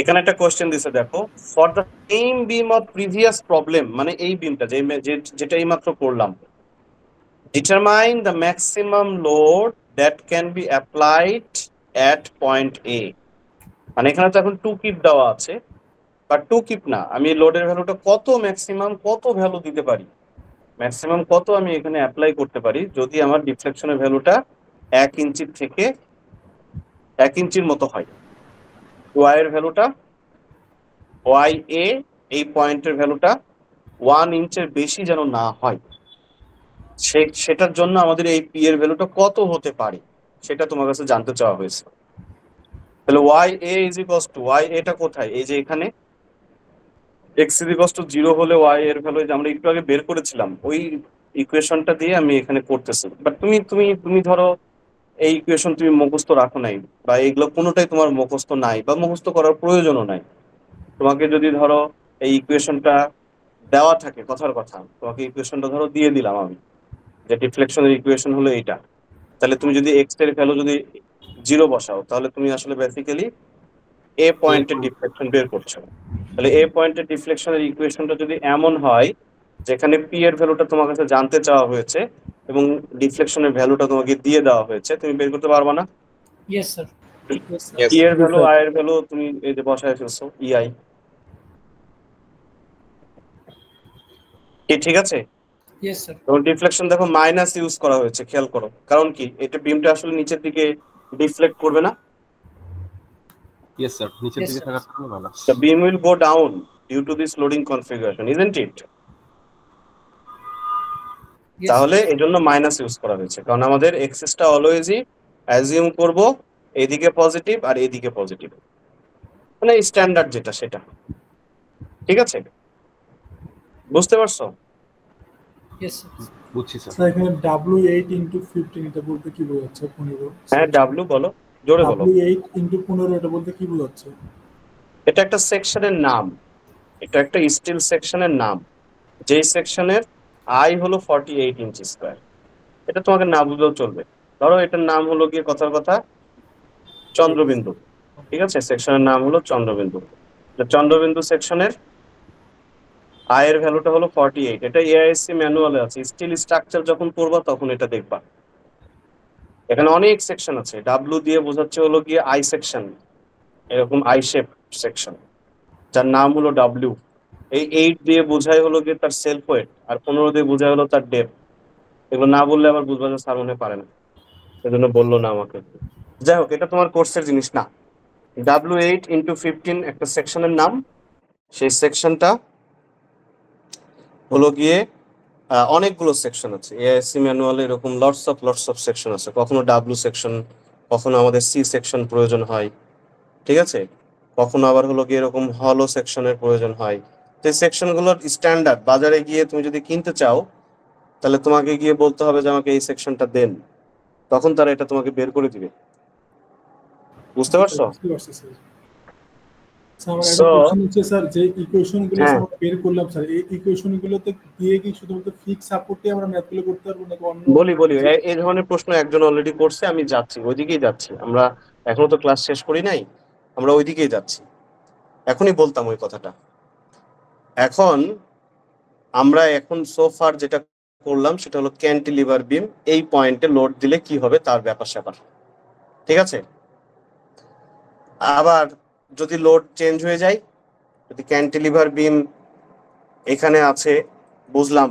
এখানে একটা কোশ্চেন দিছে, দেখো, for the same beam of previous problem, মানে এই বিমটা যেটা এইমাত্র করলাম, determine the maximum load that can be applied at point A. মানে এখানে তো এখন 2 কিপ দেওয়া আছে, বা 2 কিপ না, আমি লোডের ভ্যালুটা কত ম্যাক্সিমাম কত ভ্যালু দিতে পারি, ম্যাক্সিমাম কত আমি এখানে অ্যাপ্লাই করতে পারি যদি আমার ডিফ্লেকশনের ভ্যালুটা 1 ইঞ্চি থেকে 1 ইঞ্চির মতো হয়। ওয়াই এর ভ্যালুটা ওয়াই এ এই পয়েন্টের ভ্যালুটা 1 ইঞ্চের বেশি যেন না হয়, সেটার জন্য আমাদের এই পি এর ভ্যালুটা কত হতে পারে সেটা তোমার কাছে জানতে চাওয়া হয়েছে। তাহলে y A is equals to, y এটা কোথায়, এই যে এখানে এক্স ইজ ইকুয়ালস টু 0 হলে ওয়াই এর ভ্যালু যে আমরা একটু আগে বের করেছিলাম ওই ইকুয়েশনটা দিয়ে আমি এখানে করতেছি। বাট তুমি ধরো এই ইকুয়েশন তুমি মুখস্থ রাখো নাই, বা এইগুলো কোনোটাই তোমার মুখস্থ নাই বা মুখস্থ করার প্রয়োজনও নাই। তোমাকে যদি ধরো এই ইকুয়েশনটা দেওয়া থাকে, কথার কথা তোমাকে ইকুয়েশনটা ধরো দিয়ে দিলাম আমি, যে ডিফ্লেকশনের ইকুয়েশন হলো এইটা, তাহলে তুমি যদি এক্স এর ভ্যালু যদি 0 বসাও তাহলে তুমি আসলে বেসিক্যালি এ পয়েন্টের ডিফ্লেকশন বের করছো। তাহলে এ পয়েন্টের ডিফ্লেকশনের ইকুয়েশনটা যদি এমন হয় যেখানে পি এর ভ্যালুটা তোমার কাছে জানতে চাওয়া হয়েছে এবং ডিফ্লেকশনের ভ্যালুটা তোমাকে দিয়ে দেওয়া হয়েছে, তুমি বের করতে পারবা না? Yes sir. ই এর ভ্যালু আই এর ভ্যালু তুমি এই যে বসায় ফেলছো ইআই, ঠিক আছে? Yes, sir. এবং ডিফ্লেকশন দেখো মাইনাস ইউজ করা হয়েছে, খেয়াল করো। কারণ কি, এটা বিমটা আসলে নিচের দিকে ডিফ্লেক্ট করবে না। ইয়েস স্যার, নিচের Yes, দিকে sir. থাকার কারণে minus. The beam will go down due to this loading configuration, isn't it? Yes, তাহলে sir. এই জন্য মাইনাস ইউজ করা হয়েছে, কারণ আমাদের এক্সিসটা অলওয়েজই অ্যাজিউম করব এইদিকে পজিটিভ আর এইদিকে পজিটিভ, মানে স্ট্যান্ডার্ড যেটা সেটা। ঠিক আছে, বুঝতে পারছো? Yes, sir. বুঝছি স্যার। স্যার এখানে W8 × 15 এটা বলতে কি বোঝাচ্ছে? 15। হ্যাঁ, ডাব্লিউ বলো, জোরে বলো। W8 × 15 এটা বলতে কি বোঝাচ্ছে? এটা একটা সেকশনের নাম, এটা একটা স্টিল সেকশনের নাম, যেই সেকশনের আই হলো 48 ইঞ্চি স্কয়ার। এটা তোমাকে না বুঝলেও চলবে। ধরো এটার নাম হলো গিয়ে কথার কথা চন্দ্রবিন্দু। ঠিক আছে, সেকশনের নাম হলো চন্দ্রবিন্দু। চন্দ্রবিন্দু সেকশনের আয়ের ভ্যালুটা হলো 48। এটা এআইএসসি ম্যানুয়ালে আছে। স্টিল স্ট্রাকচার যখন পড়বা তখন এটা দেখবা। এখানে অনেক সেকশন আছে। ডাব্লিউ দিয়ে বোঝাচ্ছে হলো গিয়ে আই সেকশন, এরকম আই শেপ সেকশন, যার নাম হলো ডাব্লিউ। এই 8 দিয়ে বোঝায় হলো গিয়ে তার সেলফ ওয়েট, আর 15 দিয়ে বোঝায় হলো তার ডেপথ। এগুলো না বললে আবার বুঝবা যে স্যার মনে পারে না, সেজন্য বললো না আমাকে। যাই হোক, এটা তোমার কোর্সের জিনিস না। W8 × 15 একটা সেকশনের নাম। সেই সেকশনটা হলো গিয়ে অনেকগুলো সেকশন আছে এআইএসসি ম্যানুয়ালে, এরকম লটস অফ সেকশন আছে। কখনো ডাব্লিউ সেকশন, কখনো আমাদের সি সেকশন প্রয়োজন হয়। ঠিক আছে, কখনো আবার হলো গিয়ে এরকম হলো সেকশনের প্রয়োজন হয়। তো এই সেকশনগুলোর স্ট্যান্ডার্ড বাজারে গিয়ে তুমি যদি কিনতে চাও, তাহলে তোমাকে গিয়ে বলতে হবে যে আমাকে এই সেকশনটা দেন, তখন তারা এটা তোমাকে বের করে দিবে। বুঝতে পারছো? বুঝতে পারছি স্যার। স্যার আমার একটা কোশ্চেন হচ্ছে স্যার, যে ইকুয়েশনগুলো আমরা বের করলাম স্যার, এই ইকুয়েশনগুলোতে দিয়ে কি শুধুমাত্র ফিক্স সাপোর্টে আমরা ম্যাথগুলো করতে পারবো নাকি অন্য? বলি এই ধরনের প্রশ্ন একজন অলরেডি করছে, আমি যাচ্ছি ওইদিকেই যাচ্ছি। আমরা এখনো তো ক্লাস শেষ করি নাই, আমরা ওইদিকেই যাচ্ছি। এখনই বলতাম ওই কথাটা। এখন আমরা সোফার যেটা করলাম সেটা হলো ক্যান্টিলিভার বিম। এই পয়েন্টে লোড দিলে কি হবে তার ব্যাপার স্যাপার। ঠিক আছে, আবার যদি লোড চেঞ্জ হয়ে যায়, যদি ক্যান্টিলিভার বিম এখানে আছে বুঝলাম,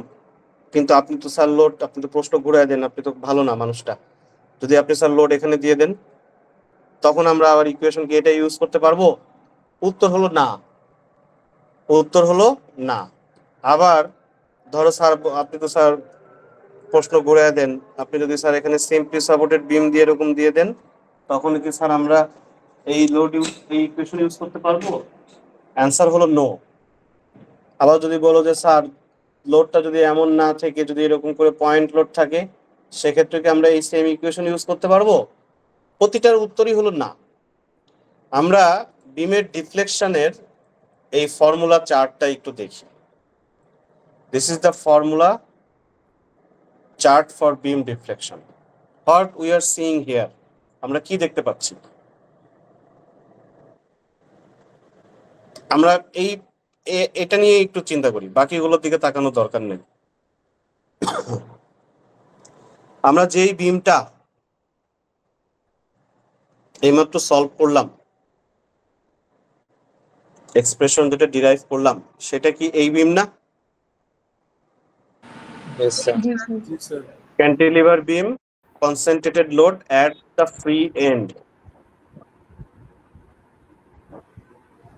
কিন্তু আপনি তো স্যার লোড, আপনি তো প্রশ্ন ঘুরাই দেন, আপনি তো ভালো না মানুষটা। যদি আপনি স্যার লোড এখানে দিয়ে দেন, তখন আমরা আবার ইকুয়েশন কি এটা ইউজ করতে পারবো? উত্তর হলো না। উত্তর হলো না। আবার ধরো স্যার, আপনি তো স্যার প্রশ্ন ঘুরাই দেন, আপনি যদি স্যার এখানে সিম্পলি সাপোর্টেড বিম দিয়ে এরকম দিয়ে দেন, তখন কি স্যার আমরা এই এই ইকুয়েশন ইউজ করতে পারবো? অ্যান্সার হলো নো। আবার যদি বলো যে স্যার লোডটা যদি এমন না থেকে যদি এরকম করে পয়েন্ট লোড থাকে, সেক্ষেত্রে কি আমরা এই সেম ইকুয়েশন ইউজ করতে পারবো? প্রতিটার উত্তরই হলো না। আমরা বিমের ডিফ্লেকশনের এই ফর্মুলা চার্টটা একটু দেখি। This is the formula chart for beam deflection. What we are seeing here, আমরা কি দেখতে পাচ্ছি? আমরা এটা নিয়ে একটু চিন্তা করি, বাকিগুলোর দিকে তাকানোর দরকার নেই। আমরা যেই বিমটা এইমাত্র সলভ করলাম, এক্সপ্রেশন যেটা ডিরাইভ করলাম, সেটা কি এই বিম না? Yes, sir. জি sir. Cantilever beam, concentrated load at the free end.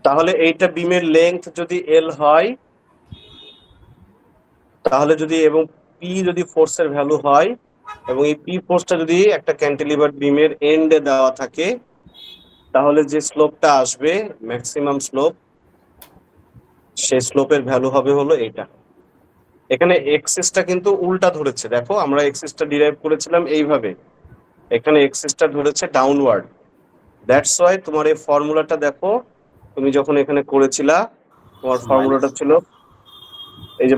তাহলে এইটা বিমের লেন্থ যদি এল হয়, তাহলে যদি এবং পি যদি ফোর্সের ভ্যালু হয়, এবং এই পি ফোর্সটা যদি একটা ক্যান্টিলিভার বিমের এন্ডে দেওয়া থাকে, তাহলে যে স্লোপটা আসবে ম্যাক্সিমাম স্লোপ, সেই স্লোপের ভ্যালু হবে হলো এটা। এখানে এক্সিসটা কিন্তু উল্টা ধরেছে, দেখো আমরা এক্সিসটা ডিরাইভ করেছিলাম এইভাবে, এখানে এক্সিসটা ধরেছে ডাউনওয়ার্ড। দ্যাটস ওয়াই তোমার এই ফর্মুলাটা দেখো, তুমি যখন এখানে করেছিলা তোমার ফর্মুলাটা ছিল এই যে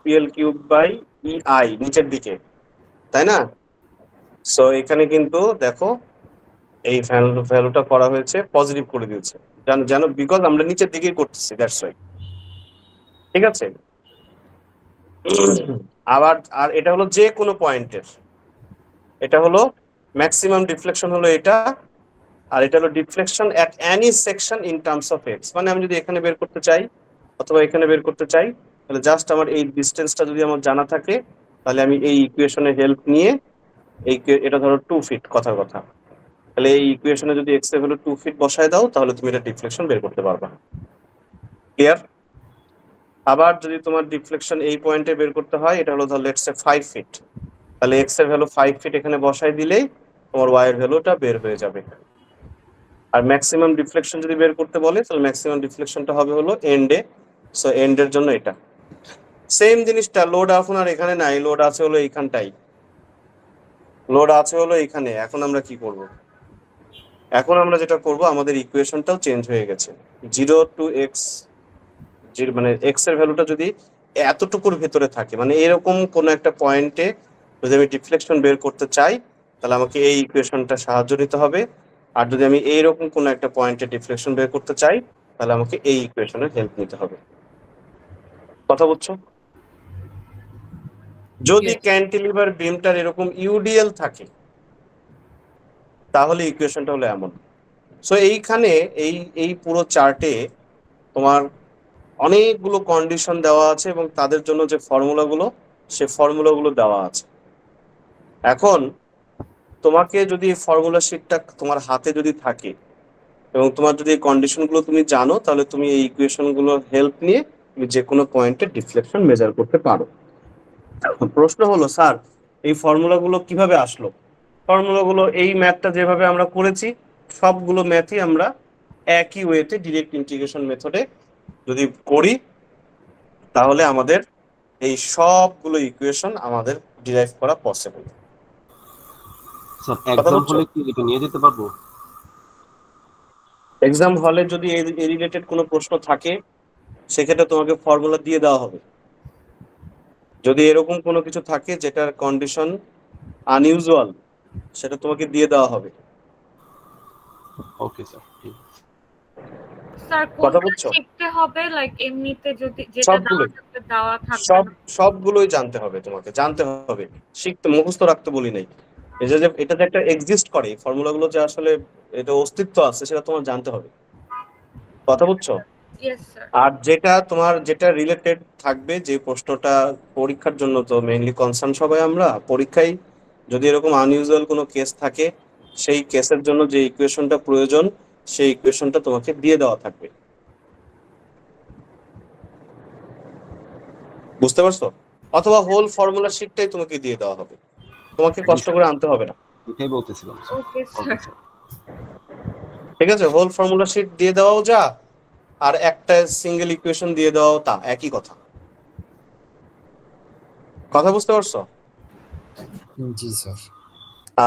-PL³/EI নিচের দিকে, তাই না? সো এখানে কিন্তু দেখো এই ভ্যালুটা করা হয়েছে, পজিটিভ করে দিয়েছে, জানো বিকজ আমরা নিচের দিকেই করতেছি, দ্যাটস ওয়াই। ঠিক আছে, আবার আর এটা হলো যে কোনো পয়েন্টের, এটা হলো ম্যাক্সিমাম ডিফ্লেকশন হলো এটা, আর এটা হলো deflection at any section in terms of x. মানে আমি যদি এখানে বের করতে চাই অথবা এখানে বের করতে চাই, তাহলে জাস্ট আমার এই ডিস্টেন্সটা যদি আমার জানা থাকে, তাহলে আমি এই ইকুয়েশনের হেল্প নিয়ে এটা ধরো 2 ফিট, কথার কথা, তাহলে এই ইকুয়েশনে যদি এক্স এর ভ্যালু 2 ফিট বসায় দাও, তাহলে তুমি এটা ডিফ্লেকশন বের করতে পারবা। ক্লিয়ার? আবার যদি তোমার ডিফ্লেকশন এই পয়েন্টে বের করতে হয়, এটা হলো ধর লেটস সে 5 ফিট, তাহলে এক্স এর ভ্যালু 5 ফিট এখানে বসায় দিলেই তোমার ওয়াই এর ভ্যালুটা বের হয়ে যাবে। আর ম্যাক্সিমাম ডিফ্লেকশন যদি বের করতে বলে, তাহলে ম্যাক্সিমাম ডিফ্লেকশনটা হবে হলো এন্ডে। সো এন্ডের জন্য এটা সেম জিনিসটা, লোড এখন আর এখানে নাই, লোড আছে হলো এইখানটাই, লোড আছে হলো এইখানে। এখন আমরা কি করব? এখন আমরা যেটা করব, আমাদের ইকুয়েশনটাও চেঞ্জ হয়ে গেছে। 0 to x, মানে এক্স এর ভ্যালুটা যদি এতটুকুর ভেতরে থাকে, মানে এরকম কোন একটা পয়েন্টে যদি আমি ডিফ্লেকশন বের করতে চাই, তাহলে আমাকে এই ইকুয়েশনটা সাহায্য নিতে হবে। আর যদি আমি এইরকম কোন একটা পয়েন্টে ডিফ্লেকশন বের করতে চাই, তাহলে আমাকে এই ইকুয়েশনের হেল্প নিতে হবে। কথা বুঝছো? যদি ক্যান্টিলিভার বিমটার এরকম ইউডিএল থাকে, তাহলে ইকুয়েশনটা হলো এমন। সো এইখানে এই পুরো চার্টে তোমার অনেকগুলো কন্ডিশন দেওয়া আছে এবং তাদের জন্য যে ফর্মুলাগুলো, সে ফর্মুলাগুলো দেওয়া আছে। এখন তোমাকে যদি ফর্মুলা শিটটা তোমার হাতে যদি থাকে এবং তোমার যদি এই কন্ডিশনগুলো তুমি জানো, তাহলে তুমি এই ইকুয়েশনগুলোর হেল্প নিয়ে তুমি যে কোনো পয়েন্টে ডিফ্লেকশন মেজার করতে পারো। প্রশ্ন হলো, স্যার এই ফর্মুলাগুলো কিভাবে আসলো? ফর্মুলাগুলো এই ম্যাথটা যেভাবে আমরা করেছি, সবগুলো ম্যাথই আমরা একই ওয়েতে ডিরেক্ট ইন্টিগ্রেশন মেথডে যদি করি, তাহলে আমাদের এই সবগুলো ইকুয়েশন আমাদের ডিরাইভ করা পসিবল। স্যার এক্সাম হলে কি এটা নিয়ে যেতে পারবো? এক্সাম হলে যদি এই রিলেটেড কোনো প্রশ্ন থাকে, সেক্ষেত্রে তোমাকে ফর্মুলা দিয়ে দেওয়া হবে। যদি এরকম কোনো কিছু থাকে যেটার কন্ডিশন আনইউজুয়াল, সেটা তোমাকে দিয়ে দেওয়া হবে। Okay sir. স্যার কোনটা শিখতে হবে, লাইক এমনিতে যদি যেটা দেওয়া থাকে সবগুলোই জানতে হবে, তোমাকে জানতে হবে, শিখতে, মুখস্থ রাখতে বলি নাই। এটা যে একটা এক্সিস্ট করে, ফর্মুলাগুলো যে আসলে এটা অস্তিত্ব আছে, সেটা তোমার জানতে হবে। কথা বুঝছো? আর যেটা রিলেটেড থাকবে, যে প্রশ্নটা পরীক্ষার জন্য তো মেইনলি কনসার্ন সবাই আমরা, পরীক্ষায় যদি এরকম আনইউজুয়াল কোনো কেস থাকে, সেই কেসের জন্য যে ইকুয়েশনটা প্রয়োজন, সেই ইকুয়েশনটা তোমাকে দিয়ে দেওয়া থাকবে। বুঝতে পারছো? অথবা হোল ফর্মুলা শিটটাই তোমাকে দিয়ে দেওয়া হবে, তোমাকে কষ্ট করে আনতে হবে না। এটাই বলতেছিলাম। ঠিক আছে, হোল ফর্মুলা শিট দিয়ে দেওয়াও যা, আর একটা সিঙ্গেল ইকুয়েশন দিয়ে দেওয়াও তা, একই কথা। কথা বুঝতে পারছো? জি স্যার।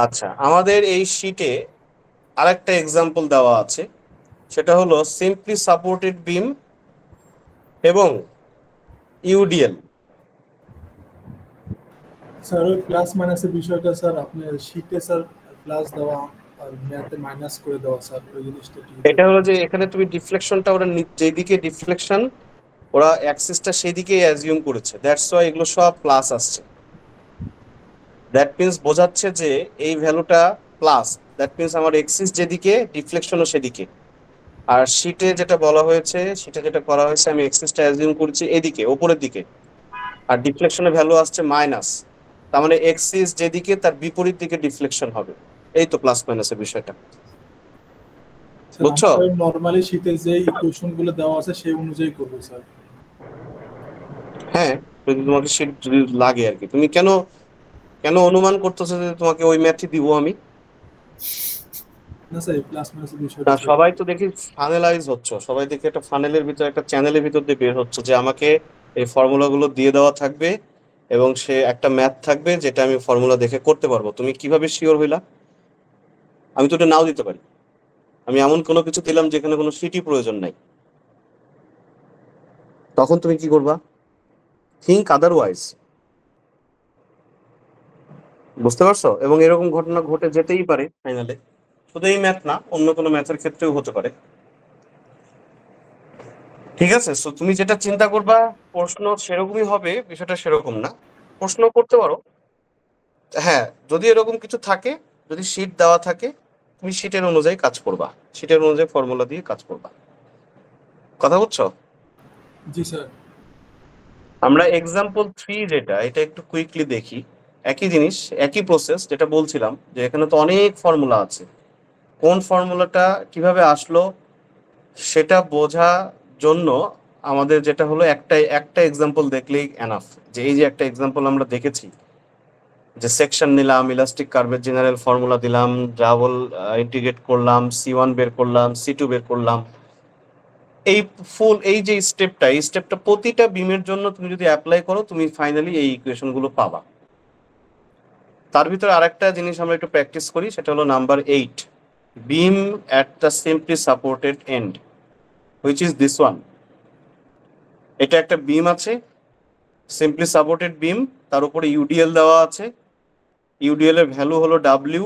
আচ্ছা, আমাদের এই শিটে আরেকটা এক্সাম্পল দেওয়া আছে, সেটা হলো সিম্পলি সাপোর্টেড বিম এবং ইউডিএল। স্যার ওই প্লাস মাইনাসের বিষয়টা স্যার আপনার শিটে স্যার প্লাস দেওয়া আর ম্যাথে মাইনাস করে দেওয়া, স্যার ওই জিনিসটা কি? এটা হলো যে এখানে তুমি ডিফ্লেকশনটা, ওরা যেদিকে ডিফ্লেকশন, ওরা অ্যাক্সিসটা সেদিকেই অ্যাজিউম করেছে, দ্যাটস ওয়াই এগুলো সব প্লাস আসছে। দ্যাট মিনস বোঝাচ্ছে যে এই ভ্যালুটা প্লাস, দ্যাট মিনস আমার এক্সিস যেদিকে, ডিফ্লেকশনও সেদিকে। আর শিটে যেটা বলা হয়েছে, সেটা যেটা করা হয়েছে, আমি এক্সিসটা অ্যাজিউম করছি এদিকে, উপরের দিকে, আর ডিফ্লেকশনের ভ্যালু আসছে মাইনাস। তার মানে এক্সিস যেদিকে, তার বিপরীত দিকে ডিফ্লেকশন হবে। এই তো প্লাস মাইনাসের বিষয়টা, বুঝছো? নরমালি শীতে যে ইকুয়েশনগুলো দেওয়া আছে সেই অনুযায়ী করব স্যার। হ্যাঁ, যদি তোমাকে শীট যদি লাগে আর কি। তুমি কেন অনুমান করতেছো যে তোমাকে ওই ম্যাথই দিব আমি? না স্যার, প্লাস মাইনাসের বিষয়টা না, সবাই তো দেখি ফানেলাইজ হচ্ছে, সবাই দেখি একটা ফানেলের ভিতর, একটা চ্যানেলের ভিতর দিয়ে বের হচ্ছে যে আমাকে এই ফর্মুলাগুলো দিয়ে দেওয়া থাকবে এবং সে একটা ম্যাথ থাকবে যেটা আমি ফর্মুলা দেখে করতে পারবো। তুমি কিভাবে শিওর হইলা? আমি তো এটা নাও দিতে পারি। আমি এমন কোনো কিছু দিলাম যেখানে কোনো শিটই প্রয়োজন নাই, তখন তুমি কি করবা? Think otherwise. বুঝতে পারছো? এবং এরকম ঘটনা ঘটে যেতেই পারে ফাইনালে, শুধু এই ম্যাথ না, অন্য কোনো ম্যাথের ক্ষেত্রেও হতে পারে। ঠিক আছে, সো তুমি যেটা চিন্তা করবা প্রশ্ন সেরকমই হবে, বিষয়টা সেরকম না। প্রশ্ন করতে পারো, হ্যাঁ, যদি এরকম কিছু থাকে, যদি শীট দেওয়া থাকে, তুমি শীটের অনুযায়ী কাজ করবা, শীটের অনুযায়ী ফর্মুলা দিয়ে কাজ করবা। কথা বুঝছো? জি স্যার। আমরা এক্সাম্পল 3 যেটা, এটা একটু কুইকলি দেখি। একই জিনিস, একই প্রসেস, যেটা বলছিলাম যে এখানে তো অনেক ফর্মুলা আছে, কোন ফর্মুলাটা কিভাবে আসলো সেটা বোঝা জন্য আমাদের যেটা হলো একটা এক্সাম্পল দেখলেই এনাফ। যে এই যে একটা এক্সাম্পল আমরা দেখেছি, যে সেকশন নিলাম, ইলাস্টিক কার্ভের জেনারেল ফর্মুলা দিলাম, ডাবল ইন্টিগ্রেট করলাম, C1 বের করলাম, C2 বের করলাম। এই যে স্টেপটা প্রতিটা বিমের জন্য তুমি যদি অ্যাপ্লাই করো, তুমি ফাইনালি এই ইকুয়েশন গুলো পাবা। তার ভিতরে আরেকটা জিনিস আমরা একটু প্র্যাকটিস করি, সেটা হলো number 8, beam at the simply supported end, which is this one. এটা একটা বিম আছে, সিম্পলি সাপোর্টেড বিম, তার উপরে ইউডিএল দেওয়া আছে। ইউডিএল এর ভ্যালু হলো W,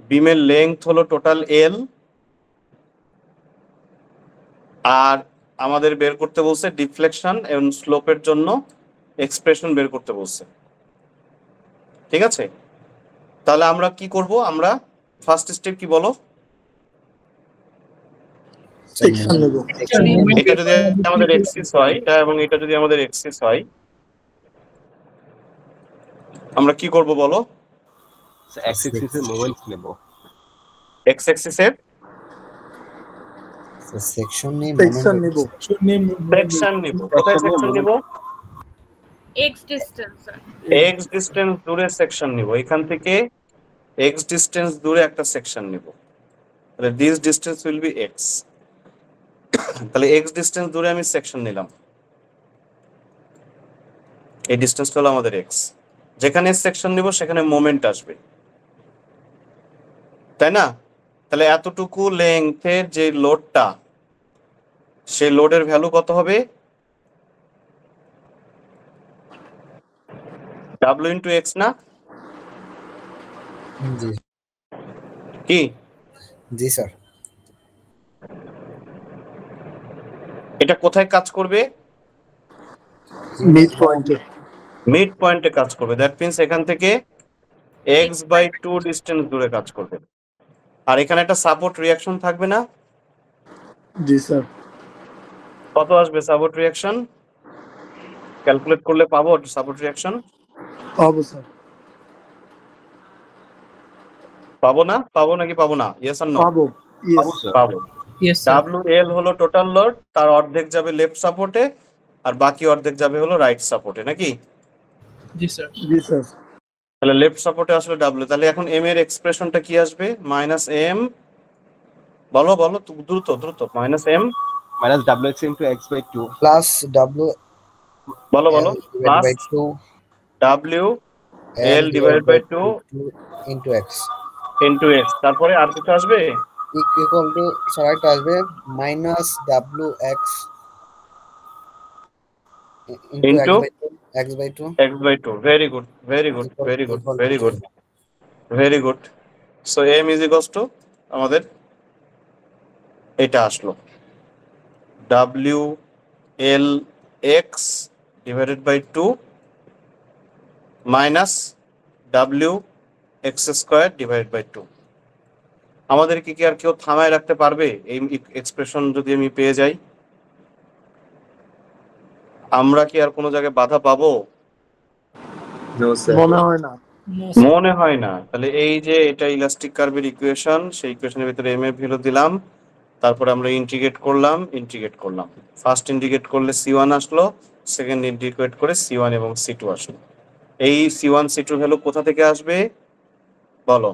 বিমের লেংথ হলো টোটাল L, আর আমাদের বের করতে বলছে ডিফ্লেকশন এবং স্লোপের জন্য এক্সপ্রেশন বের করতে বলছে। ঠিক আছে, তাহলে আমরা কি করব? আমরা ফার্স্ট স্টেপ কি বলো? সেকশন নেব। এটা যদি আমাদের এক্সিস হয়, এটা এবং এটা যদি আমাদের এক্সিস হয়, আমরা কি করব বলো? এক্স অ্যাক্সিসে মোমেন্ট নেব। এক্স অ্যাক্সিসের সেকশন নেব। সেকশন নিব। কোথায় সেকশন নিব? X distance. এক্স ডিসটেন্স দূরে সেকশন নিব। এখান থেকে এক্স ডিসটেন্স দূরে একটা সেকশন নিব। তাহলে this distance will be x. তাহলে এক্স ডিসটেন্স দূরে আমি সেকশন নিলাম, এই ডিসটেন্সটা হলো আমাদের এক্স। যেখানে সেকশন নিব সেখানে মোমেন্ট আসবে, তাই না? তাহলে এতটুকু লেংথের যে লোডটা, সেই লোডের ভ্যালু কত হবে? W ইন্টু এক্স না? জি কি? জি স্যার। এটা কোথায় কাজ করবে? মিড পয়েন্টে। মিড পয়েন্টে কাজ করবে। দ্যাট মিন্স এখান থেকে x/2 ডিসটেন্স দূরে কাজ করবে। আর এখানে একটা সাপোর্ট রিঅ্যাকশন থাকবে না? জি স্যার। কত আসবে সাপোর্ট রিঅ্যাকশন? ক্যালকুলেট করলে পাবো সাপোর্ট রিঅ্যাকশন? পাবো স্যার। পাবো না? পাবো নাকি পাবো না? Yes or no? পাবো। পাবো। Yes sir. WL হলো টোটাল লোড, তার অর্ধেক যাবে লেফট সাপোর্টে আর বাকি অর্ধেক যাবে হলো রাইট সাপোর্টে, নাকি? জি স্যার। জি স্যার। তাহলে লেফট সাপোর্টে আসলে W। তাহলে এখন M এর এক্সপ্রেশনটা কি আসবে? -M, বলো বলো দ্রুত দ্রুত। -M minus WX into x/2 plus W বলো বলো plus W L divided by 2 into x into x। তারপরে আর কিছু আসবে? ইকুয়াল টু স্যার এটা আসবে minus WX into x/2 x/2। Very good very good very good very good very good. So M is equals to আমাদের এটা আসলো WLX divided by 2 minus WX square divided by 2। আমাদেরকে কি আর কেউ থামায় রাখতে পারবে এই এক্সপ্রেশন যদি আমি পেয়ে যাই? আমরা কি আর কোনো জায়গায় বাধা পাবো? মনে হয় না। মনে হয় না। তাহলে এই যে এটা ইলাস্টিক কার্ভের ইকুয়েশন, সেই ইকুয়েশনের ভিতরে M এর ভ্যালু দিলাম, তারপরে আমরা ইন্টিগ্রেট করলাম। ফার্স্ট ইন্টিগ্রেট করলে C1 আসলো, সেকেন্ড ইন্টিগ্রেট করে C1 এবং C2 আসলো। এই C1 C2 ভ্যালু কোথা থেকে আসবে বলো?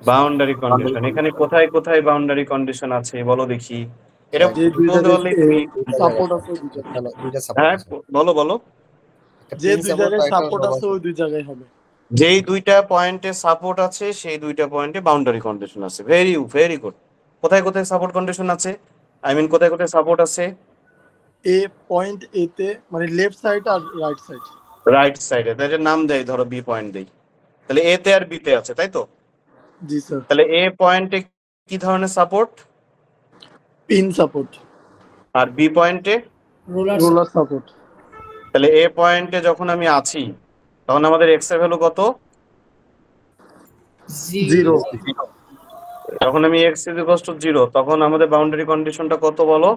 Boundary condition. এখানে কোথায় কোথায় বাউন্ডারি কন্ডিশন আছে বলো দেখি। এটা সাপোর্ট আছে দুইটা হ্যাঁ সাপোর্ট বলো বলো। যে দুই জায়গায় সাপোর্ট আছে ওই দুই জায়গায় হবে। যেই দুইটা পয়েন্টে সাপোর্ট আছে সেই দুইটা পয়েন্টে বাউন্ডারি কন্ডিশন আছে। Very very good. কোথায় কোথায় সাপোর্ট কন্ডিশন আছে? আই মিন কোথায় কোথায় সাপোর্ট আছে? এ পয়েন্ট এ তে, মানে লেফট সাইড আর রাইট সাইড। রাইট সাইডে। তাহলে নাম দেই, ধরো বি পয়েন্ট দেই। তাহলে এ তে আর বি তে আছে, তাই তো? জি স্যার। তাহলে এ পয়েন্টে কি ধরনের সাপোর্ট? Pin support. আর বি পয়েন্টে রোলার সাপোর্ট। তাহলে এ পয়েন্টে যখন আমি আছি তখন আমাদের এক্স এর ভ্যালু কত? 0। যখন আমি x ইজ ইকুয়ালস টু 0 তখন আমাদের বাউন্ডারি কন্ডিশনটা কত বলো?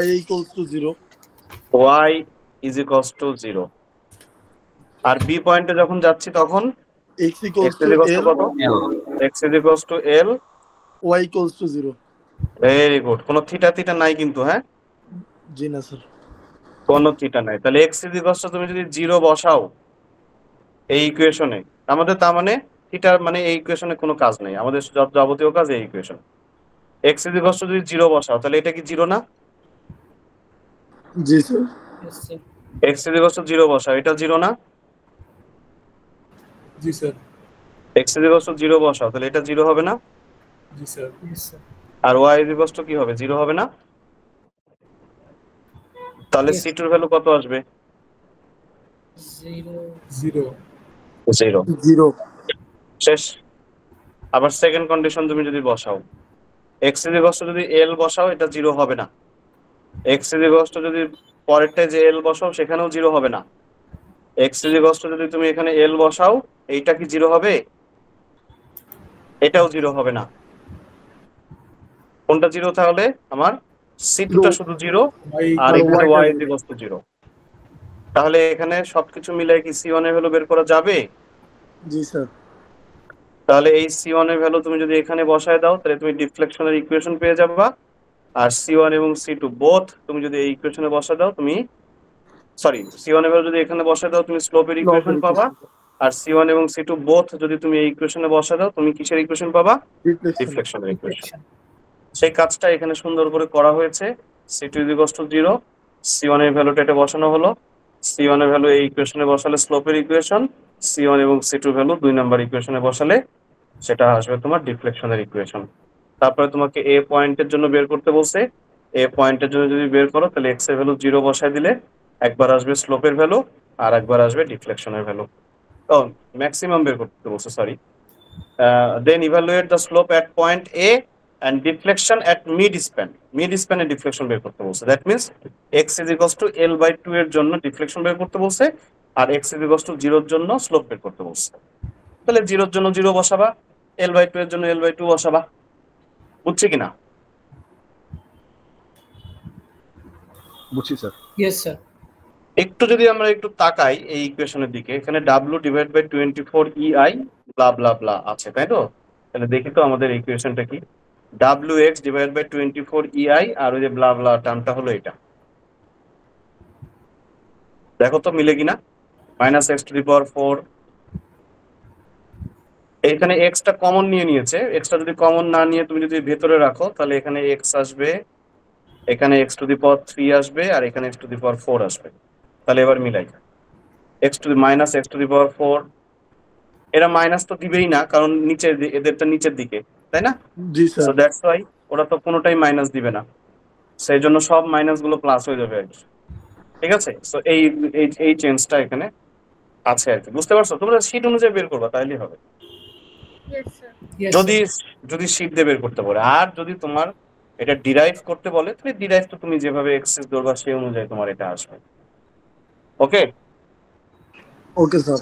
y equals to 0। y is equals to 0। আর বি পয়েন্টে যখন যাচ্ছি তখন x equals x to is equals to L, কত? x is equals to l, y equals to 0। Very good. কোনো থিটা থিটা নাই কিন্তু, হ্যাঁ জি না স্যার। কোনো থিটা নাই। তাহলে x ইজ ইকুয়ালস টু তুমি যদি 0 বসাও এই ইকুয়েশনে, আমাদের তার মানে থিটার মানে এই ইকুয়েশনে কোনো কাজ নেই, আমাদের যাবতীয় কাজ এই equation. x is equals to যদি 0 বসাও তাহলে এটা কি 0 না? জি sir. Yes, sir. x is equals to 0 বসাও, এটা 0 না? জি sir. x is equals to 0 বসাও তাহলে এটা 0 হবে না? জি স্যার। Yes, sir. আর y ইজ ইকুয়ালস টু কি হবে? 0 হবে না? তাহলে Yes. c2 এর ভ্যালু কত আসবে? 0. 0 0। 0। শেষ। আবার সেকেন্ড কন্ডিশন তুমি যদি বসাও, x ইজ ইকুয়ালস টু যদি l বসাও এটা 0 হবে না। x ইজ ইকুয়ালস টু যদি পরেরটা যে l বসাও সেখানেও 0 হবে না। x ইজ ইকুয়ালস টু যদি তুমি এখানে l বসাও এইটা কি 0 হবে? এটাও 0 হবে না। কোনটা 0 তাহলে? আমার c2 টা শুধু 0 আর এখানে y ইজ ইকুয়ালস টু 0। তাহলে এখানে সবকিছু মিলাই কি c1 এর ভ্যালু বের করা যাবে? জি স্যার। তাহলে এই c1 এর ভ্যালু তুমি যদি এখানে বসায় দাও তাহলে তুমি ডিফ্লেকশনের ইকুয়েশন পেয়ে যাবা। আর c1 এবং c2 বোথ তুমি যদি এই ইকুয়েশনে বসায় দাও তুমি c1 এর ভ্যালু যদি এখানে বসায় দাও তুমি স্লোপের ইকুয়েশন পাবা। আর c1 এবং c2 বোথ যদি তুমি এই ইকুয়েশনে বসায় দাও তুমি কিসের ইকুয়েশন পাবা? ডিফ্লেকশনের ইকুয়েশন। সেই কাজটা এখানে সুন্দর করে করা হয়েছে। c2 0, c1 এর ভ্যালুটা এটা বসানো হলো। c1 এর ভ্যালু এই ইকুয়েশনে বসালে স্লোপের ইকুয়েশন, c1 এবং c2 ভ্যালু 2 নাম্বার ইকুয়েশনে বসালে সেটা আসবে তোমার ডিফ্লেকশনের ইকুয়েশন। তারপরে তোমাকে এ পয়েন্টের জন্য বের করতে বলছে। এ পয়েন্টের জন্য যদি বের করো তাহলে x এর ভ্যালু 0 বসায় দিলে একবার আসবে স্লোপের ভ্যালু আর একবার আসবে ডিফ্লেকশনের ভ্যালু। ও ম্যাক্সিমাম বের করতে বলছে, sorry. Then evaluate the slope at point A and deflection at mid span এ ডিফ্লেকশন বের করতে বলছে। That means x is equals to l/2 এর জন্য ডিফ্লেকশন বের করতে বলছে আর x is equals to 0 এর জন্য স্লোপ বের করতে বলছে। তাহলে 0 এর জন্য 0 বসাবা, l/2 এর জন্য l/2 বসাবা। বুঝছি কিনা? বুঝছি স্যার। Yes, sir. একটু যদি আমরা একটু তাকাই এই ইকুয়েশনের দিকে, এখানে w ডিভাইড বাই 24 ei ব্লা ব্লা ব্লা আছে, তাই তো? তাহলে দেখি তো আমাদের ইকুয়েশনটা কি। wx ডিভাইড বাই 24 ei আর ওই যে ব্লা ব্লা টার্মটা হলো এটা। দেখো তো মিলে কিনা? -x⁴। এখানে x টা কমন নিয়েছে। x টা যদি কমন না নিয়ে তুমি যদি ভেতরে রাখো তাহলে এখানে x আসবে, এখানে x⁴ আসবে আর এখানে x⁴ আসবে। তাহলে এবার মিলাই -x⁴। এরা মাইনাস তো দিবেই না কারণ নিচে এদেরটা নিচের দিকে, তাই না? জি স্যার। সো দ্যাটস ওয়াই ওরা তো কোনোটাই মাইনাস দিবে না, সেই জন্য সব মাইনাস গুলো প্লাস হয়ে যাবে আর কি। ঠিক আছে? সো এই চেঞ্জটা এখানে আছে আর কি। বুঝতে পারছো? তোমরা শীট অনুযায়ী বের করবা তাইলেই হবে। Yes, sir. Yes, যদি শীট দিয়ে বের করতে বলে। আর যদি তোমার এটা ডিরাইভ করতে বলে তাহলে ডিরাইভ তো তুমি যেভাবে এক্সেস ধরবা সেই অনুযায়ী তোমার এটা আসবে। ওকে ওকে স্যার।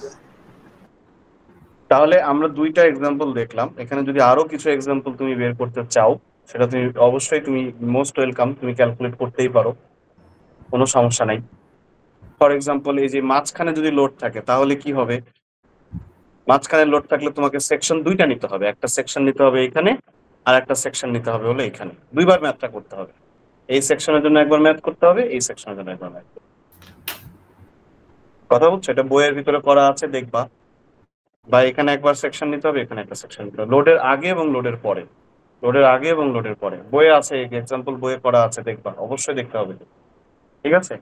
তাহলে আমরা দুইটা এক্সাম্পল দেখলাম। এখানে যদি আরো কিছু এক্সাম্পল তুমি বের করতে চাও সেটা তুমি অবশ্যই তুমি মোস্ট ওয়েলকাম, তুমি ক্যালকুলেট করতেই পারো, কোনো সমস্যা নাই। ফর এক্সাম্পল এই যে মাঝখানে যদি লোড থাকে তাহলে কি হবে? মাঝখানে লোড থাকলে তোমাকে সেকশন দুইটা নিতে হবে, একটা সেকশন নিতে হবে এখানে আর একটা সেকশন নিতে হবে হলো এখানে। দুইবার ম্যাথটা করতে হবে, এই সেকশনের জন্য একবার ম্যাথ করতে হবে, এই সেকশনের জন্য একবার ম্যাথ। কথা বলছো? এটা বইয়ের ভিতরে করা আছে, দেখবা। বা এখানে একবার সেকশন নিতে হবে, এখানে একটা সেকশন নিতে হবে, লোডের আগে এবং লোডের পরে, লোডের আগে এবং লোডের পরে। বইয়ে আছে, এক্সাম্পল বইয়ে করা আছে, দেখবা, অবশ্যই দেখতে হবে। ঠিক আছে?